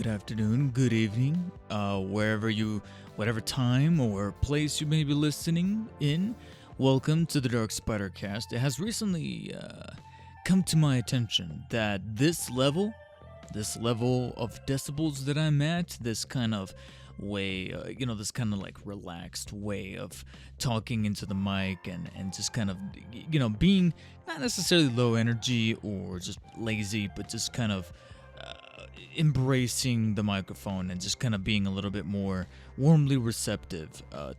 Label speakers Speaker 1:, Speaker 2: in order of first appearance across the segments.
Speaker 1: good afternoon, good evening, whatever time or place you may be listening in. Welcome to the DarkspiderCast. It has recently come to my attention that this level of decibels that I'm at, this kind of way, this kind of like relaxed way of talking into the mic and just kind of, being not necessarily low energy or just lazy, but just kind of embracing the microphone and just kind of being a little bit more warmly receptive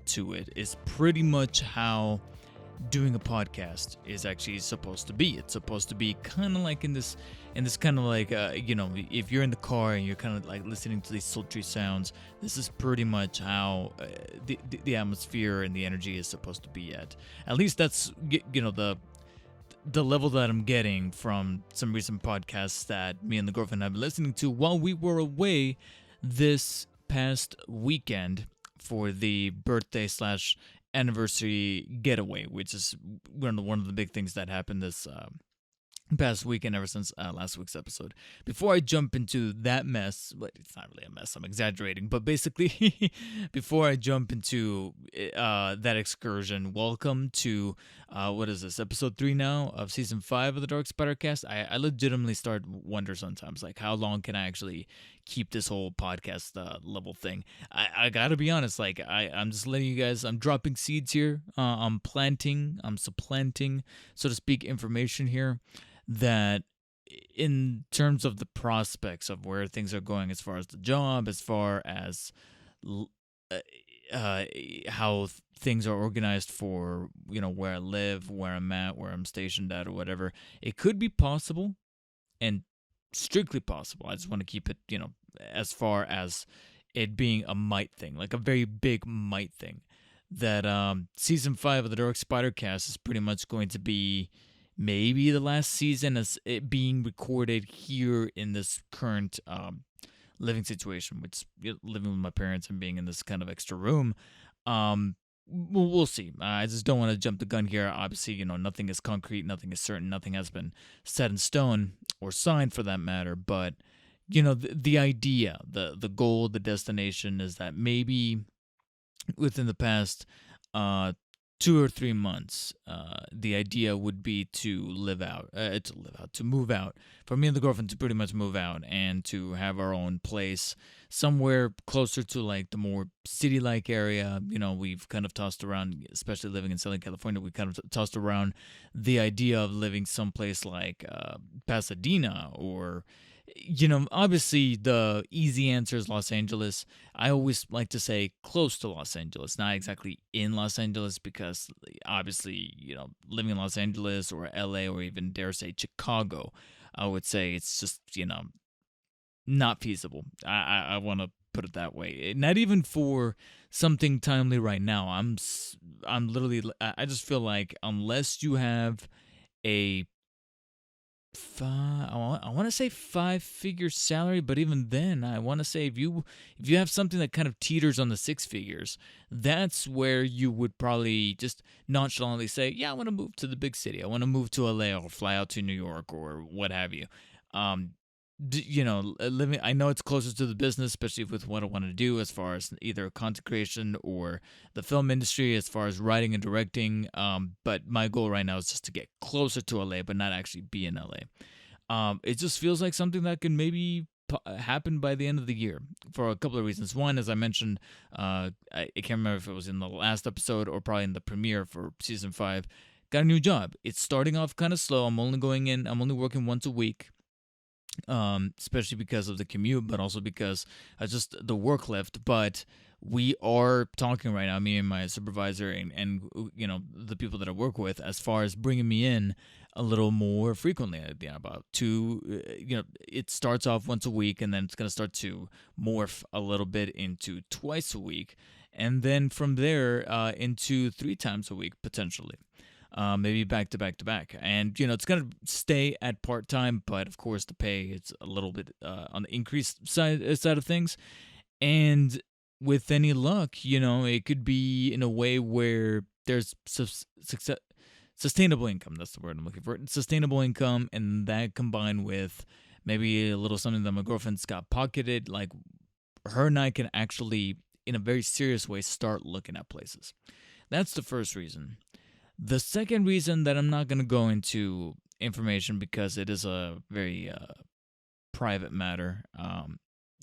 Speaker 1: to it is pretty much how doing a podcast is actually supposed to be. It's supposed to be kind of like in this kind of like if you're in the car and you're kind of like listening to these sultry sounds, this is pretty much how the atmosphere and the energy is supposed to be at least that's the level that I'm getting from some recent podcasts that me and the girlfriend have been listening to while we were away this past weekend for the birthday / anniversary getaway, which is one of the big things that happened this past weekend ever since last week's episode. Before I jump into that mess, but it's not really a mess, I'm exaggerating, but basically before I jump into that excursion, welcome to what is this, episode 3 now of season 5 of the DarkspiderCast. I legitimately start wonder sometimes, like, how long can I actually keep this whole podcast level thing? I gotta be honest, like, I'm just letting you guys, I'm dropping seeds here, I'm supplanting, so to speak, information here that in terms of the prospects of where things are going as far as the job, as far as how things are organized for, where I live, where I'm at, where I'm stationed at, or whatever, it could be possible and strictly possible. I just want to keep it, as far as it being a might thing, like a very big might thing, that season 5 of the DarkspiderCast is pretty much going to be maybe the last season as it being recorded here in this current living situation, which living with my parents and being in this kind of extra room. We'll see. I just don't want to jump the gun here. Obviously, nothing is concrete, nothing is certain, nothing has been set in stone or signed for that matter. But the idea, the goal, the destination is that maybe within the past 2 or 3 months, the idea would be to move out, for me and the girlfriend to pretty much move out and to have our own place somewhere closer to like the more city-like area. We've kind of tossed around, especially living in Southern California, we kind of tossed around the idea of living someplace like Pasadena or obviously the easy answer is Los Angeles. I always like to say close to Los Angeles, not exactly in Los Angeles, because obviously, living in Los Angeles or LA or even dare say Chicago, I would say it's just, not feasible. I want to put it that way. Not even for something timely right now. I'm literally, I just feel like unless you have I want to say 5-figure salary, but even then, I want to say if you have something that kind of teeters on the 6 figures, that's where you would probably just nonchalantly say, yeah, I want to move to the big city. I want to move to LA or fly out to New York or what have you. Living, I know it's closer to the business, especially with what I want to do as far as either content creation or the film industry, as far as writing and directing. But my goal right now is just to get closer to LA, but not actually be in LA. It just feels like something that can maybe happen by the end of the year for a couple of reasons. One, as I mentioned, I can't remember if it was in the last episode or probably in the premiere for season 5. Got a new job. It's starting off kind of slow. I'm only working once a week. Especially because of the commute, but also because just the work lift. But we are talking right now, me and my supervisor and the people that I work with, as far as bringing me in a little more frequently. About 2, it starts off once a week, and then it's going to start to morph a little bit into twice a week, and then from there into 3 times a week potentially. Maybe back to back. And, it's going to stay at part-time, but of course the pay is a little bit on the increased side of things. And with any luck, it could be in a way where there's sustainable income. That's the word I'm looking for. Sustainable income, and that combined with maybe a little something that my girlfriend's got pocketed. Like her and I can actually, in a very serious way, start looking at places. That's the first reason. The second reason that I'm not going to go into information because it is a very private matter.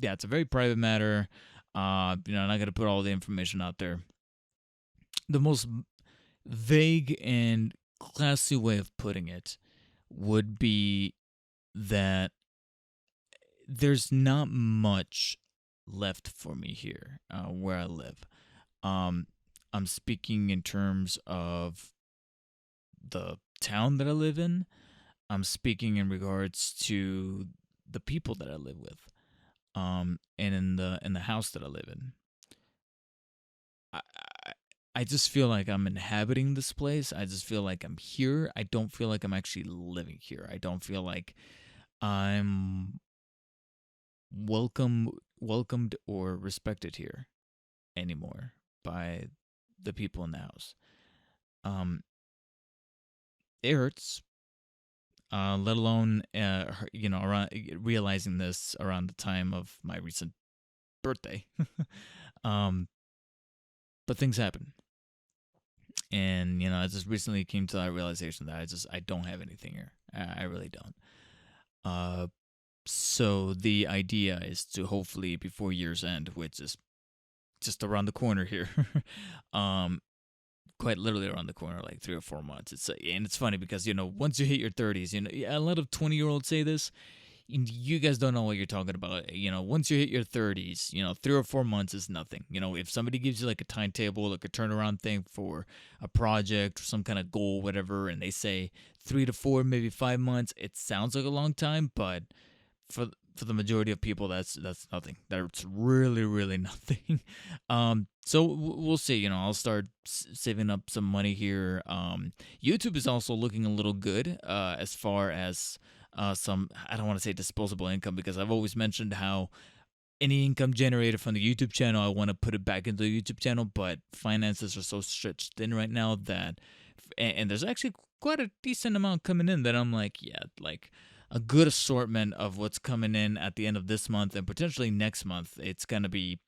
Speaker 1: Yeah, it's a very private matter. I'm not going to put all the information out there. The most vague and classy way of putting it would be that there's not much left for me here where I live. Um, I'm speaking in terms of the town that I live in. I'm speaking in regards to the people that I live with. And in the house that I live in. I, I I just feel like I'm inhabiting this place. I just feel like I'm here. I don't feel like I'm actually living here. I don't feel like I'm welcomed or respected here anymore by the people in the house. Um, it hurts. Let alone around realizing this around the time of my recent birthday. um, but things happen, and I just recently came to that realization that I don't have anything here. I really don't. Uh, so the idea is to hopefully before year's end, which is just around the corner here, um, quite literally around the corner, like 3 or 4 months. And it's funny because once you hit your 30s, a lot of 20-year-olds say this. You guys don't know what you're talking about. Once you hit your 30s, 3 or 4 months is nothing. If somebody gives you like a timetable, like a turnaround thing for a project or some kind of goal, whatever, and they say 3 to 4, maybe 5 months, it sounds like a long time, but for for the majority of people, that's nothing. That's really, really nothing. So we'll see. I'll start saving up some money here. YouTube is also looking a little good as far as some, I don't want to say disposable income, because I've always mentioned how any income generated from the YouTube channel, I want to put it back into the YouTube channel, but finances are so stretched thin right now that, and there's actually quite a decent amount coming in that I'm like, yeah, like a good assortment of what's coming in at the end of this month and potentially next month. It's going to be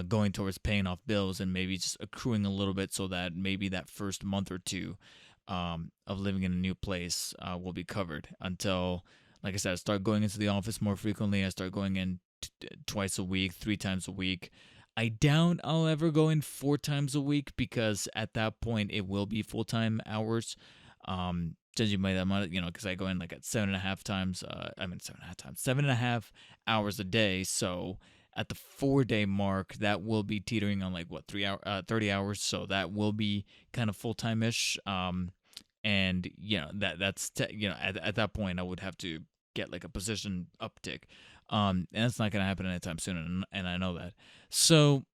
Speaker 1: going towards paying off bills and maybe just accruing a little bit so that maybe that first month or two of living in a new place will be covered until, like I said, I start going into the office more frequently. I start going in twice a week, 3 times a week. I doubt I'll ever go in 4 times a week because at that point it will be full-time hours. Judging by the amount, because I go in like at 7.5 times. 7.5 times, 7.5 hours a day. So at the 4 day mark, that will be teetering on like what 3 hour, 30 hours. So that will be kind of full time ish. And at that point, I would have to get like a position uptick. And that's not going to happen anytime soon, and I know that. So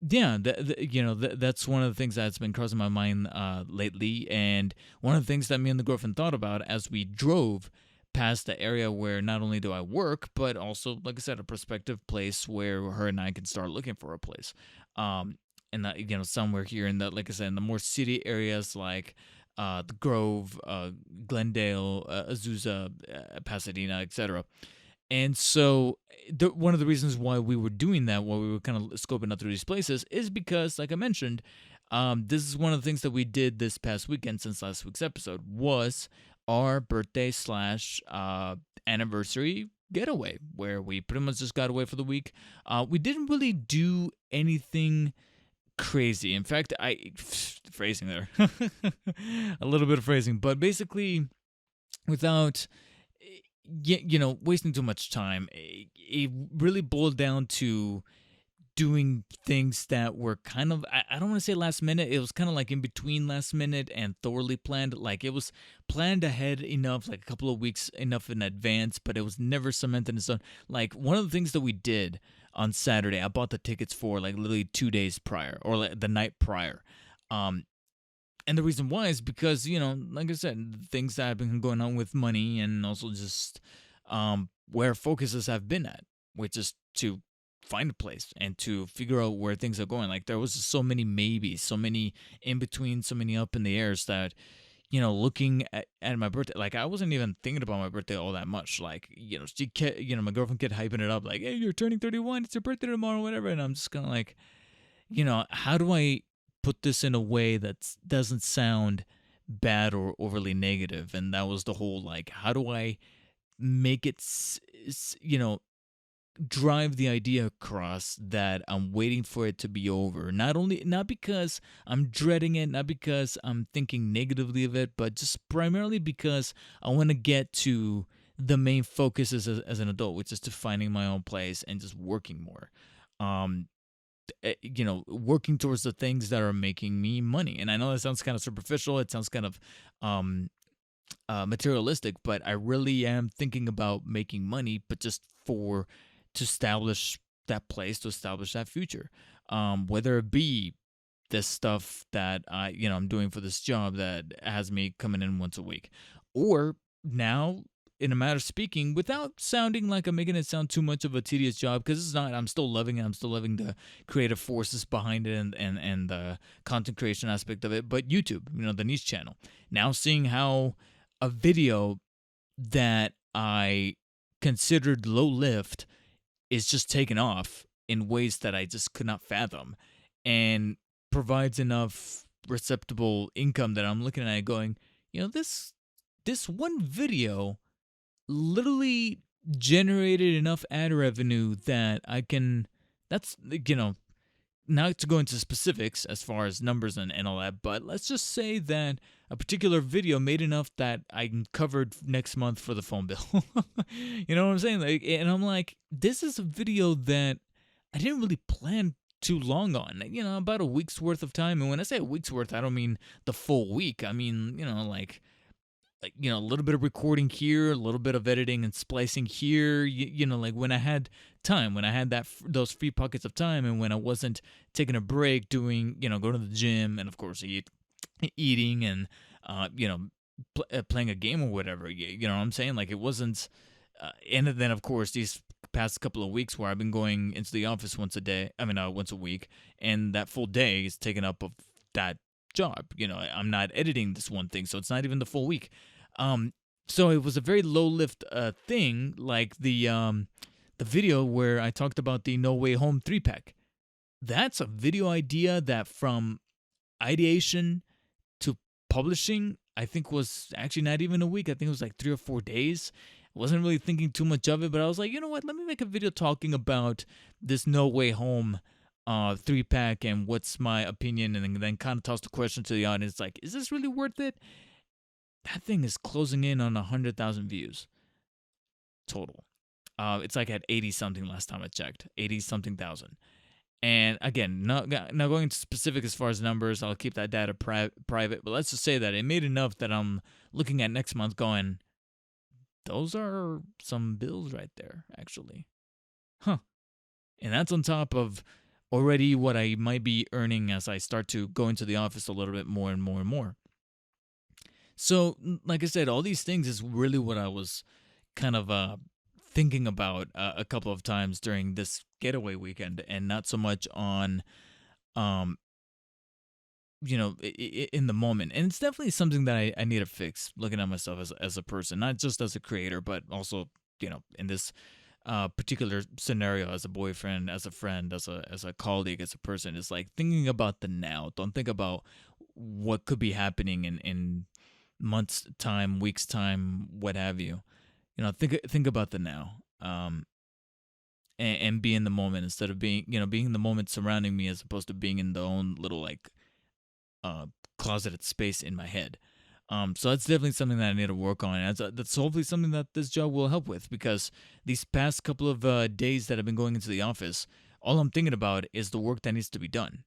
Speaker 1: yeah, that's one of the things that's been crossing my mind lately, and one of the things that me and the girlfriend thought about as we drove past the area where not only do I work, but also, like I said, a prospective place where her and I can start looking for a place. And that somewhere here in the, like I said, in the more city areas like the Grove, Glendale, Azusa, Pasadena, etc. And so, one of the reasons why we were doing that, while we were kind of scoping out through these places, is because, like I mentioned, this is one of the things that we did this past weekend since last week's episode was our birthday slash anniversary getaway, where we pretty much just got away for the week. We didn't really do anything crazy. In fact, phrasing there, a little bit of phrasing, but basically, without wasting too much time. It really boiled down to doing things that were kind of, I don't want to say last minute. It was kind of like in between last minute and thoroughly planned. Like it was planned ahead enough, like a couple of weeks enough in advance, but it was never cemented in stone. Like one of the things that we did on Saturday, I bought the tickets for like literally 2 days prior or like the night prior. And the reason why is because, like I said, things that have been going on with money and also just where focuses have been at, which is to find a place and to figure out where things are going. Like there was just so many maybes, so many in between, so many up in the airs that, looking at my birthday, like I wasn't even thinking about my birthday all that much. Like, she kept, my girlfriend kept hyping it up, like, hey, you're turning 31, it's your birthday tomorrow, whatever. And I'm just kind of like, how do I put this in a way that doesn't sound bad or overly negative? And that was the whole, like, how do I make it, drive the idea across that I'm waiting for it to be over. Not because I'm dreading it, not because I'm thinking negatively of it, but just primarily because I want to get to the main focus as an adult, which is to finding my own place and just working more. Um, working towards the things that are making me money. And I know that sounds kind of superficial. It sounds kind of materialistic, but I really am thinking about making money, but just to establish that place, to establish that future. Whether it be this stuff that I'm doing for this job that has me coming in once a week, or now, in a matter of speaking, without sounding like I'm making it sound too much of a tedious job, because it's not. I'm still loving it. I'm still loving the creative forces behind it and the content creation aspect of it. But YouTube, the niche channel. Now seeing how a video that I considered low lift is just taken off in ways that I just could not fathom, and provides enough receptible income that I'm looking at it going, this one video literally generated enough ad revenue that I can, that's, not to go into specifics as far as numbers and all that, but let's just say that a particular video made enough that I covered next month for the phone bill. You know what I'm saying? Like, and I'm like, this is a video that I didn't really plan too long on, about a week's worth of time. And when I say a week's worth, I don't mean the full week. I mean, like a little bit of recording here, a little bit of editing and splicing here, like when I had time, when I had those free pockets of time, and when I wasn't taking a break doing, going to the gym, and of course eating and, playing a game or whatever, you know what I'm saying? Like, it wasn't, and then of course these past couple of weeks where I've been going into the office once a week, and that full day is taken up of that job. I'm not editing this one thing, so it's not even the full week. So it was a very low lift thing, like the video where I talked about the No Way Home 3-pack. That's a video idea that from ideation to publishing, I think was actually not even a week. I think it was like 3 or 4 days. I wasn't really thinking too much of it, but I was like, you know what? Let me make a video talking about this No Way Home 3-pack and what's my opinion, and then kind of toss the question to the audience, like, is this really worth it? That thing is closing in on 100,000 views total. It's like at 80 something last time I checked, 80 something thousand. And again, not going into specific as far as numbers, I'll keep that data private, but let's just say that it made enough that I'm looking at next month going, those are some bills right there, actually. Huh. And that's on top of already what I might be earning as I start to go into the office a little bit more and more and more. So, like I said, all these things is really what I was kind of thinking about a couple of times during this getaway weekend, and not so much on, in the moment. And it's definitely something that I need to fix, looking at myself as a person, not just as a creator, but also, in this particular scenario, as a boyfriend, as a friend, as a colleague, as a person. Is like thinking about the now. Don't think about what could be happening in months time, weeks time, what have you. Think about the now, and be in the moment, instead of being in the moment surrounding me, as opposed to being in the own little, like, closeted space in my head. So that's definitely something that I need to work on. And that's hopefully something that this job will help with, because these past couple of days that I've been going into the office, all I'm thinking about is the work that needs to be done.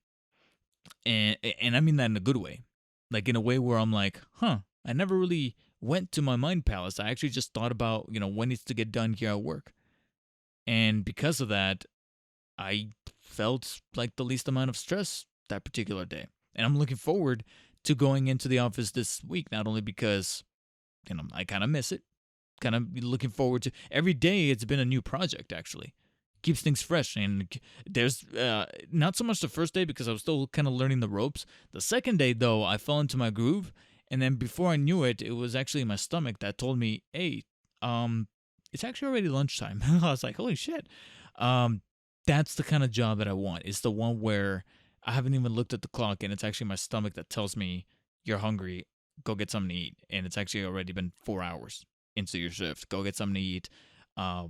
Speaker 1: And I mean that in a good way, like in a way where I'm like, I never really went to my mind palace. I actually just thought about, what needs to get done here at work. And because of that, I felt like the least amount of stress that particular day. And I'm looking forward to going into the office this week, not only because, I kind of miss it, kind of looking forward to every day. It's been a new project, actually. Keeps things fresh. And there's not so much the first day, because I was still kind of learning the ropes. The second day, though, I fell into my groove, And then before I knew it, it was actually my stomach that told me, "Hey, it's actually already lunchtime." I was like, "Holy shit!" Um, that's the kind of job that I want. It's the one where I haven't even looked at the clock, and it's actually my stomach that tells me you're hungry. Go get something to eat, and it's actually already been 4 hours into your shift. Go get something to eat. Uh,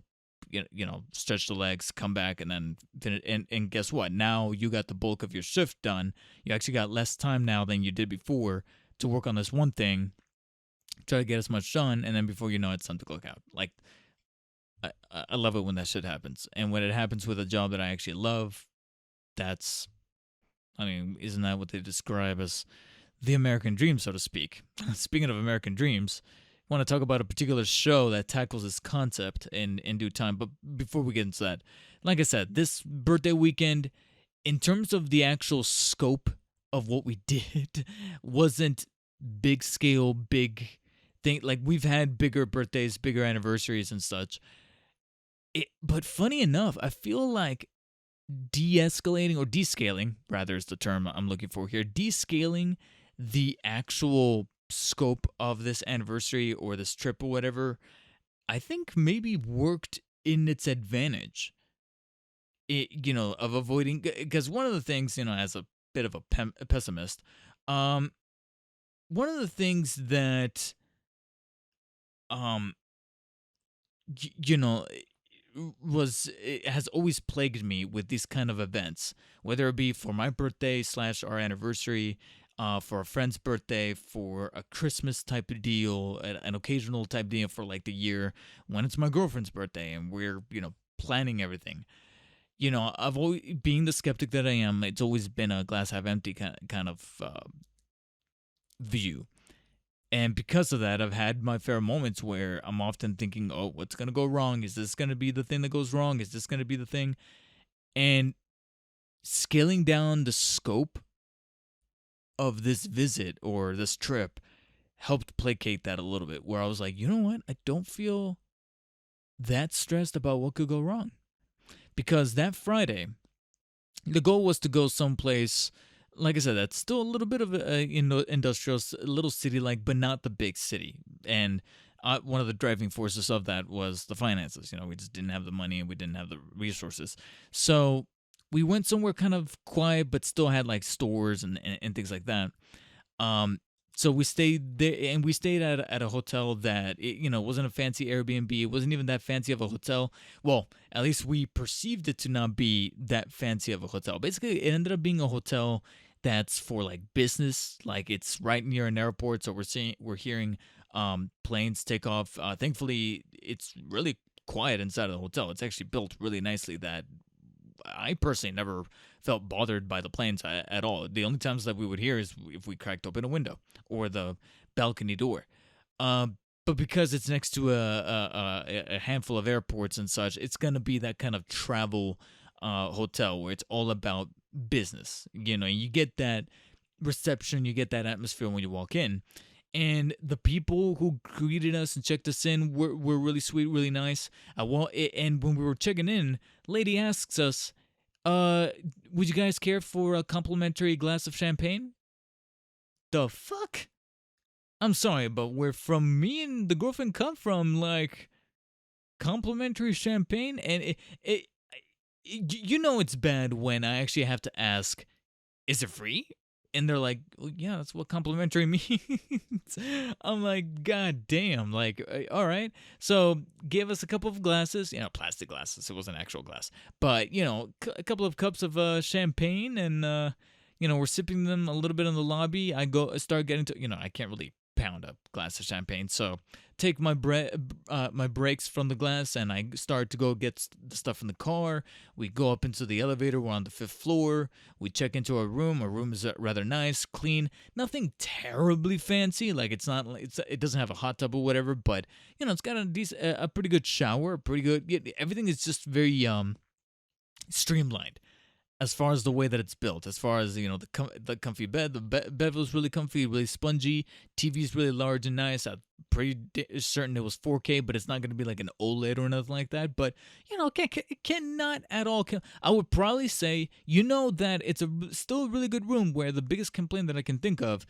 Speaker 1: stretch the legs, come back, and then finish. And guess what? Now you got the bulk of your shift done. You actually got less time now than you did before to work on this one thing, try to get as much done, and then before you know it, it's time to clock out. Like, I love it when that shit happens. And when it happens with a job that I actually love, that's, I mean, isn't that what they describe as the American dream, so to speak? Speaking of American dreams, I want to talk about a particular show that tackles this concept in due time. But before we get into that, like I said, this birthday weekend, in terms of the actual scope of what we did, wasn't big scale, big thing. Like, we've had bigger birthdays, bigger anniversaries and such. But funny enough, I feel like de-escalating, or descaling rather is the term I'm looking for here, descaling the actual scope of this anniversary or this trip or whatever, I think maybe worked in its advantage. Of avoiding, because one of the things, as a bit of a pessimist, one of the things that it has always plagued me with these kind of events, whether it be for my birthday / our anniversary, for a friend's birthday, for a Christmas type of deal, an occasional type deal for like the year when it's my girlfriend's birthday and we're planning everything. I've always, being the skeptic that I am, it's always been a glass half empty kind of view. And because of that, I've had my fair moments where I'm often thinking, oh, what's going to go wrong? Is this going to be the thing that goes wrong? Is this going to be the thing? And scaling down the scope of this visit or this trip helped placate that a little bit, where I was like, you know what? I don't feel that stressed about what could go wrong. Because that Friday, the goal was to go someplace, like I said, that's still a little bit of a industrial, little city-like, but not the big city. And one of the driving forces of that was the finances. We just didn't have the money and we didn't have the resources. So we went somewhere kind of quiet, but still had like stores and things like that. So we stayed there, and we stayed at a hotel that wasn't a fancy Airbnb. It wasn't even that fancy of a hotel. Well, at least we perceived it to not be that fancy of a hotel. Basically, it ended up being a hotel that's for like business. Like, it's right near an airport, so we're hearing planes take off. Thankfully, it's really quiet inside of the hotel. It's actually built really nicely that I personally never felt bothered by the planes at all. The only times that we would hear is if we cracked open a window or the balcony door. But because it's next to a handful of airports and such, it's going to be that kind of travel hotel where it's all about business. You get that reception, you get that atmosphere when you walk in. And the people who greeted us and checked us in were really sweet, really nice. And when we were checking in, lady asks us, would you guys care for a complimentary glass of champagne? The fuck? I'm sorry, but where from me and the girlfriend come from, like, complimentary champagne? And it's bad when I actually have to ask, is it free? And they're like, well, yeah, that's what complimentary means. I'm like, God damn. Like, all right. So give us a couple of glasses, plastic glasses. It wasn't actual glass. But, a couple of cups of champagne. And, we're sipping them a little bit in the lobby. I start getting to, I can't really pound a glass of champagne. So take my breaks from the glass, and I start to go get the stuff in the car. We go up into the elevator. We're on the 5th floor. We check into our room. Our room is rather nice, clean, nothing terribly fancy. Like, it doesn't have a hot tub or whatever, but it's got a pretty good shower, pretty good. Everything is just very streamlined. As far as the way that it's built, as far as, the comfy bed, the bed was really comfy, really spongy. TV's really large and nice. I'm pretty certain it was 4K, but it's not going to be like an OLED or nothing like that. But, it cannot at all. I would probably say, that it's still a really good room, where the biggest complaint that I can think of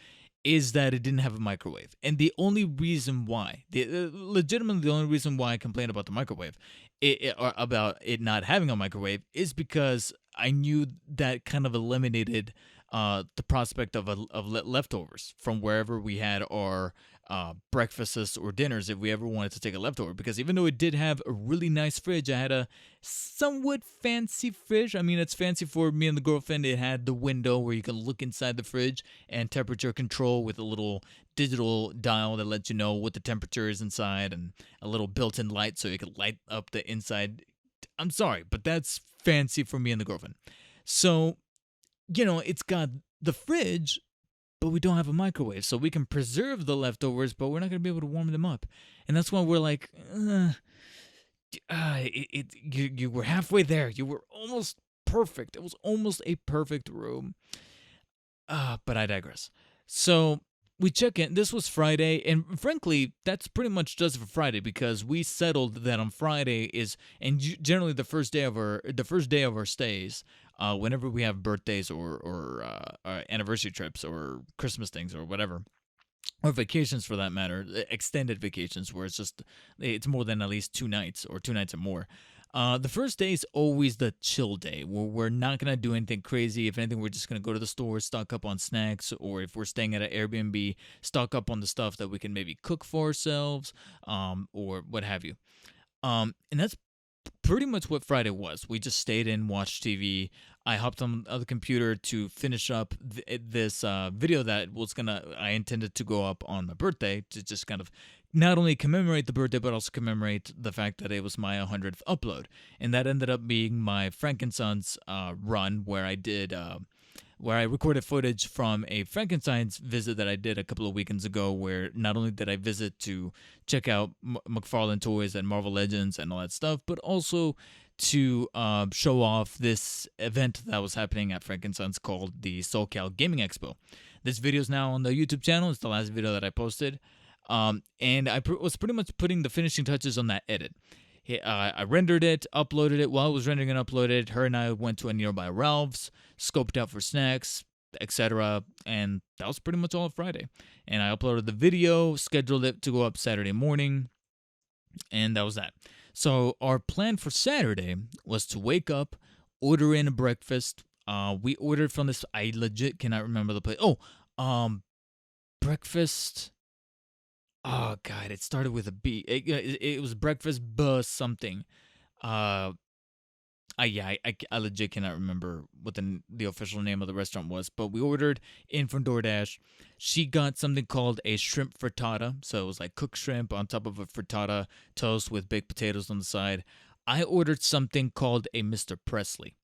Speaker 1: is that it didn't have a microwave. And the only reason why, legitimately the only reason why I complained about the microwave, or about it not having a microwave, is because I knew that kind of eliminated the prospect of leftovers from wherever we had our breakfasts or dinners if we ever wanted to take a leftover. Because even though it did have a really nice fridge, I had a somewhat fancy fridge. I mean, it's fancy for me and the girlfriend. It had the window where you can look inside the fridge and temperature control with a little digital dial that lets you know what the temperature is inside, and a little built-in light so you can light up the inside. I'm sorry, but that's fancy for me and the girlfriend. So, it's got the fridge, but we don't have a microwave, so we can preserve the leftovers, but we're not going to be able to warm them up. And that's why we're like, you were halfway there. You were almost perfect. It was almost a perfect room. But I digress. So we check in. This was Friday, and frankly, that's pretty much just for Friday, because we settled that on Friday is, and generally the first day of our stays. Whenever we have birthdays or anniversary trips or Christmas things or whatever, or vacations for that matter, extended vacations where it's more than at least 2 nights or 2 nights or more. The first day is always the chill day, where we're not going to do anything crazy. If anything, we're just going to go to the store, stock up on snacks, or if we're staying at an Airbnb, stock up on the stuff that we can maybe cook for ourselves, or what have you. And that's pretty much what Friday was. We just stayed in, watched TV. I hopped on the computer to finish up this video that I intended to go up on my birthday, to just kind of not only commemorate the birthday, but also commemorate the fact that it was my 100th upload. And that ended up being my Frankenstein's run, where I recorded footage from a Frankenstein's visit that I did a couple of weekends ago, where not only did I visit to check out McFarlane Toys and Marvel Legends and all that stuff, but also to show off this event that was happening at Frankenstein's called the SoCal Gaming Expo. This video is now on the YouTube channel. It's the last video that I posted. And I was pretty much putting the finishing touches on that edit. I rendered it, uploaded it. While I was rendering and uploaded, her and I went to a nearby Ralph's, scoped out for snacks, etc. And that was pretty much all of Friday. And I uploaded the video, scheduled it to go up Saturday morning, and that was that. So our plan for Saturday was to wake up, order in a breakfast. We ordered from this, I legit cannot remember the place. Breakfast. Oh God, it started with a B. It was breakfast bus something. I legit cannot remember what the official name of the restaurant was, but we ordered in from DoorDash. She got something called a shrimp frittata, so it was like cooked shrimp on top of a frittata toast with baked potatoes on the side. I ordered something called a Mr. Presley.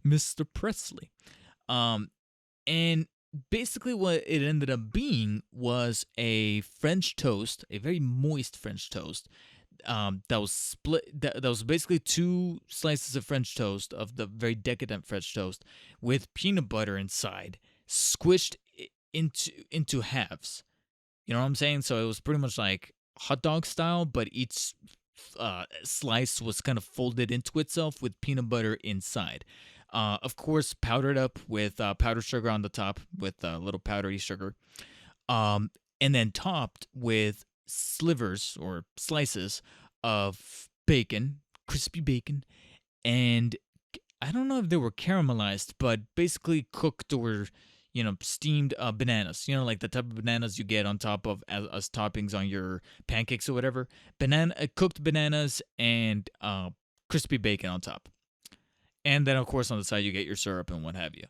Speaker 1: Mr. Presley. And basically what it ended up being was a French toast, a very moist French toast, that was split. That was basically 2 slices of French toast, of the very decadent French toast, with peanut butter inside, squished into halves. You know what I'm saying? So it was pretty much like hot dog style, but each slice was kind of folded into itself with peanut butter inside. Of course, powdered up with powdered sugar on the top, with little powdery sugar, and then topped with slivers or slices of bacon, crispy bacon, and I don't know if they were caramelized, but basically cooked or steamed bananas. Like the type of bananas you get on top of as toppings on your pancakes or whatever. Cooked bananas and crispy bacon on top. And then, of course, on the side, you get your syrup and what have you.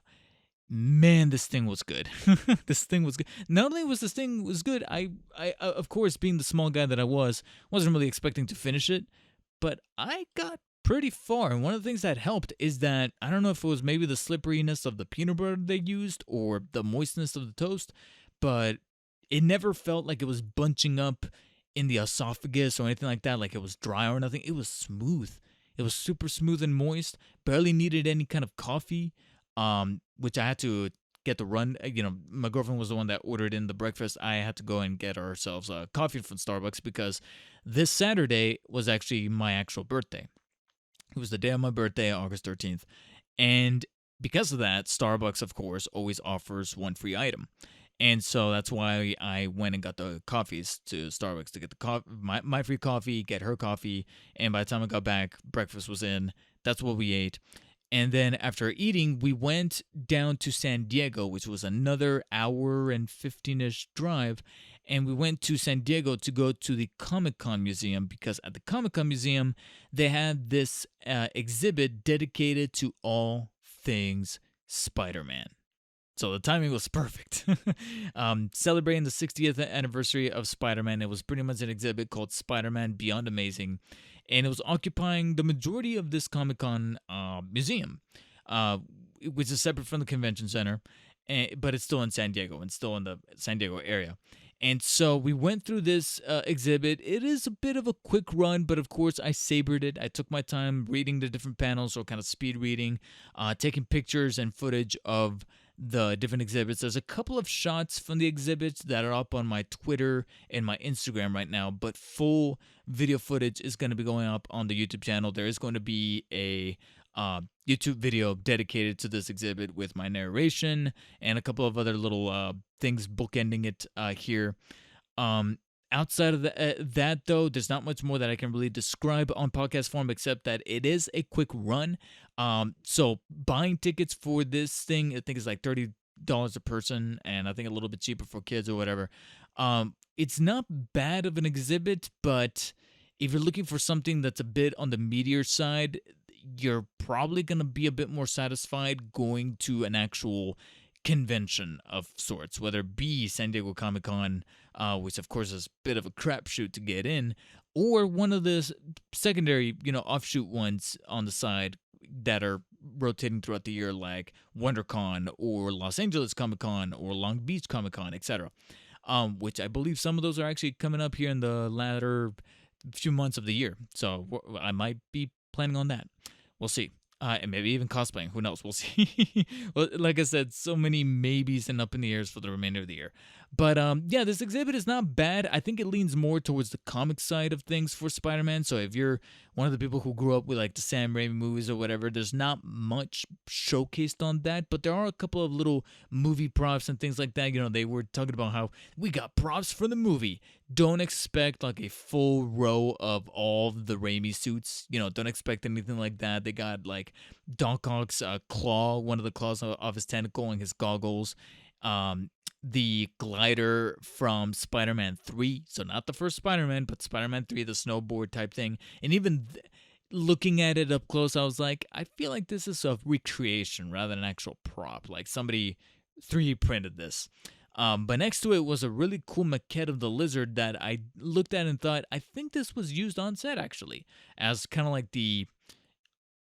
Speaker 1: Man, this thing was good. This thing was good. Not only was this thing was good, I of course, being the small guy that I wasn't really expecting to finish it, but I got pretty far. And one of the things that helped is that, I don't know if it was maybe the slipperiness of the peanut butter they used or the moistness of the toast, but it never felt like it was bunching up in the esophagus or anything like that, like it was dry or nothing. It was smooth. It was super smooth and moist. Barely needed any kind of coffee, which I had to get the run. My girlfriend was the one that ordered in the breakfast. I had to go and get ourselves a coffee from Starbucks, because this Saturday was actually my actual birthday. It was the day of my birthday, August 13th. And because of that, Starbucks, of course, always offers one free item. And so that's why I went and got the coffees to Starbucks to get my free coffee, get her coffee. And by the time I got back, breakfast was in. That's what we ate. And then after eating, we went down to San Diego, which was another hour and 15-ish drive. And we went to San Diego to go to the Comic Con Museum because at the Comic Con Museum, they had this exhibit dedicated to all things Spider Man. So the timing was perfect. Celebrating the 60th anniversary of Spider-Man, it was pretty much an exhibit called Spider-Man Beyond Amazing, and it was occupying the majority of this Comic-Con museum, which is separate from the convention center, but it's still in San Diego and still in the San Diego area. And so we went through this exhibit. It is a bit of a quick run, but of course I savored it. I took my time reading the different panels, or kind of speed reading, taking pictures and footage of the different exhibits. There's a couple of shots from the exhibits that are up on my Twitter and my Instagram right now, but full video footage is going to be going up on the YouTube channel. There is going to be a YouTube video dedicated to this exhibit with my narration and a couple of other little things bookending it here. Outside of that, though, there's not much more that I can really describe on podcast form except that it is a quick run. So buying tickets for this thing, I think is like $30 a person, and I think a little bit cheaper for kids or whatever. It's not bad of an exhibit, but if you're looking for something that's a bit on the meatier side, you're probably going to be a bit more satisfied going to an actual convention of sorts, whether it be San Diego Comic-Con, which of course is a bit of a crapshoot to get in, or one of the secondary, offshoot ones on the side that are rotating throughout the year, like WonderCon or Los Angeles Comic-Con or Long Beach Comic-Con, etc. Which I believe some of those are actually coming up here in the latter few months of the year. So I might be planning on that. We'll see. And maybe even cosplaying. Who knows? We'll see. Well, like I said, so many maybes and up in the airs for the remainder of the year. But yeah, this exhibit is not bad. I think it leans more towards the comic side of things for Spider-Man. So if you're one of the people who grew up with like the Sam Raimi movies or whatever, there's not much showcased on that. But there are a couple of little movie props and things like that. They were talking about how we got props for the movie. Don't expect like a full row of all the Raimi suits. Don't expect anything like that. They got like Doc Ock's claw, one of the claws of his tentacle, and his goggles. The glider from Spider-Man 3. So not the first Spider-Man, but Spider-Man 3, the snowboard type thing. And even looking at it up close, I was like, I feel like this is a recreation rather than an actual prop. Like somebody 3D printed this. But next to it was a really cool maquette of the lizard that I looked at and thought, I think this was used on set, actually, as kind of like the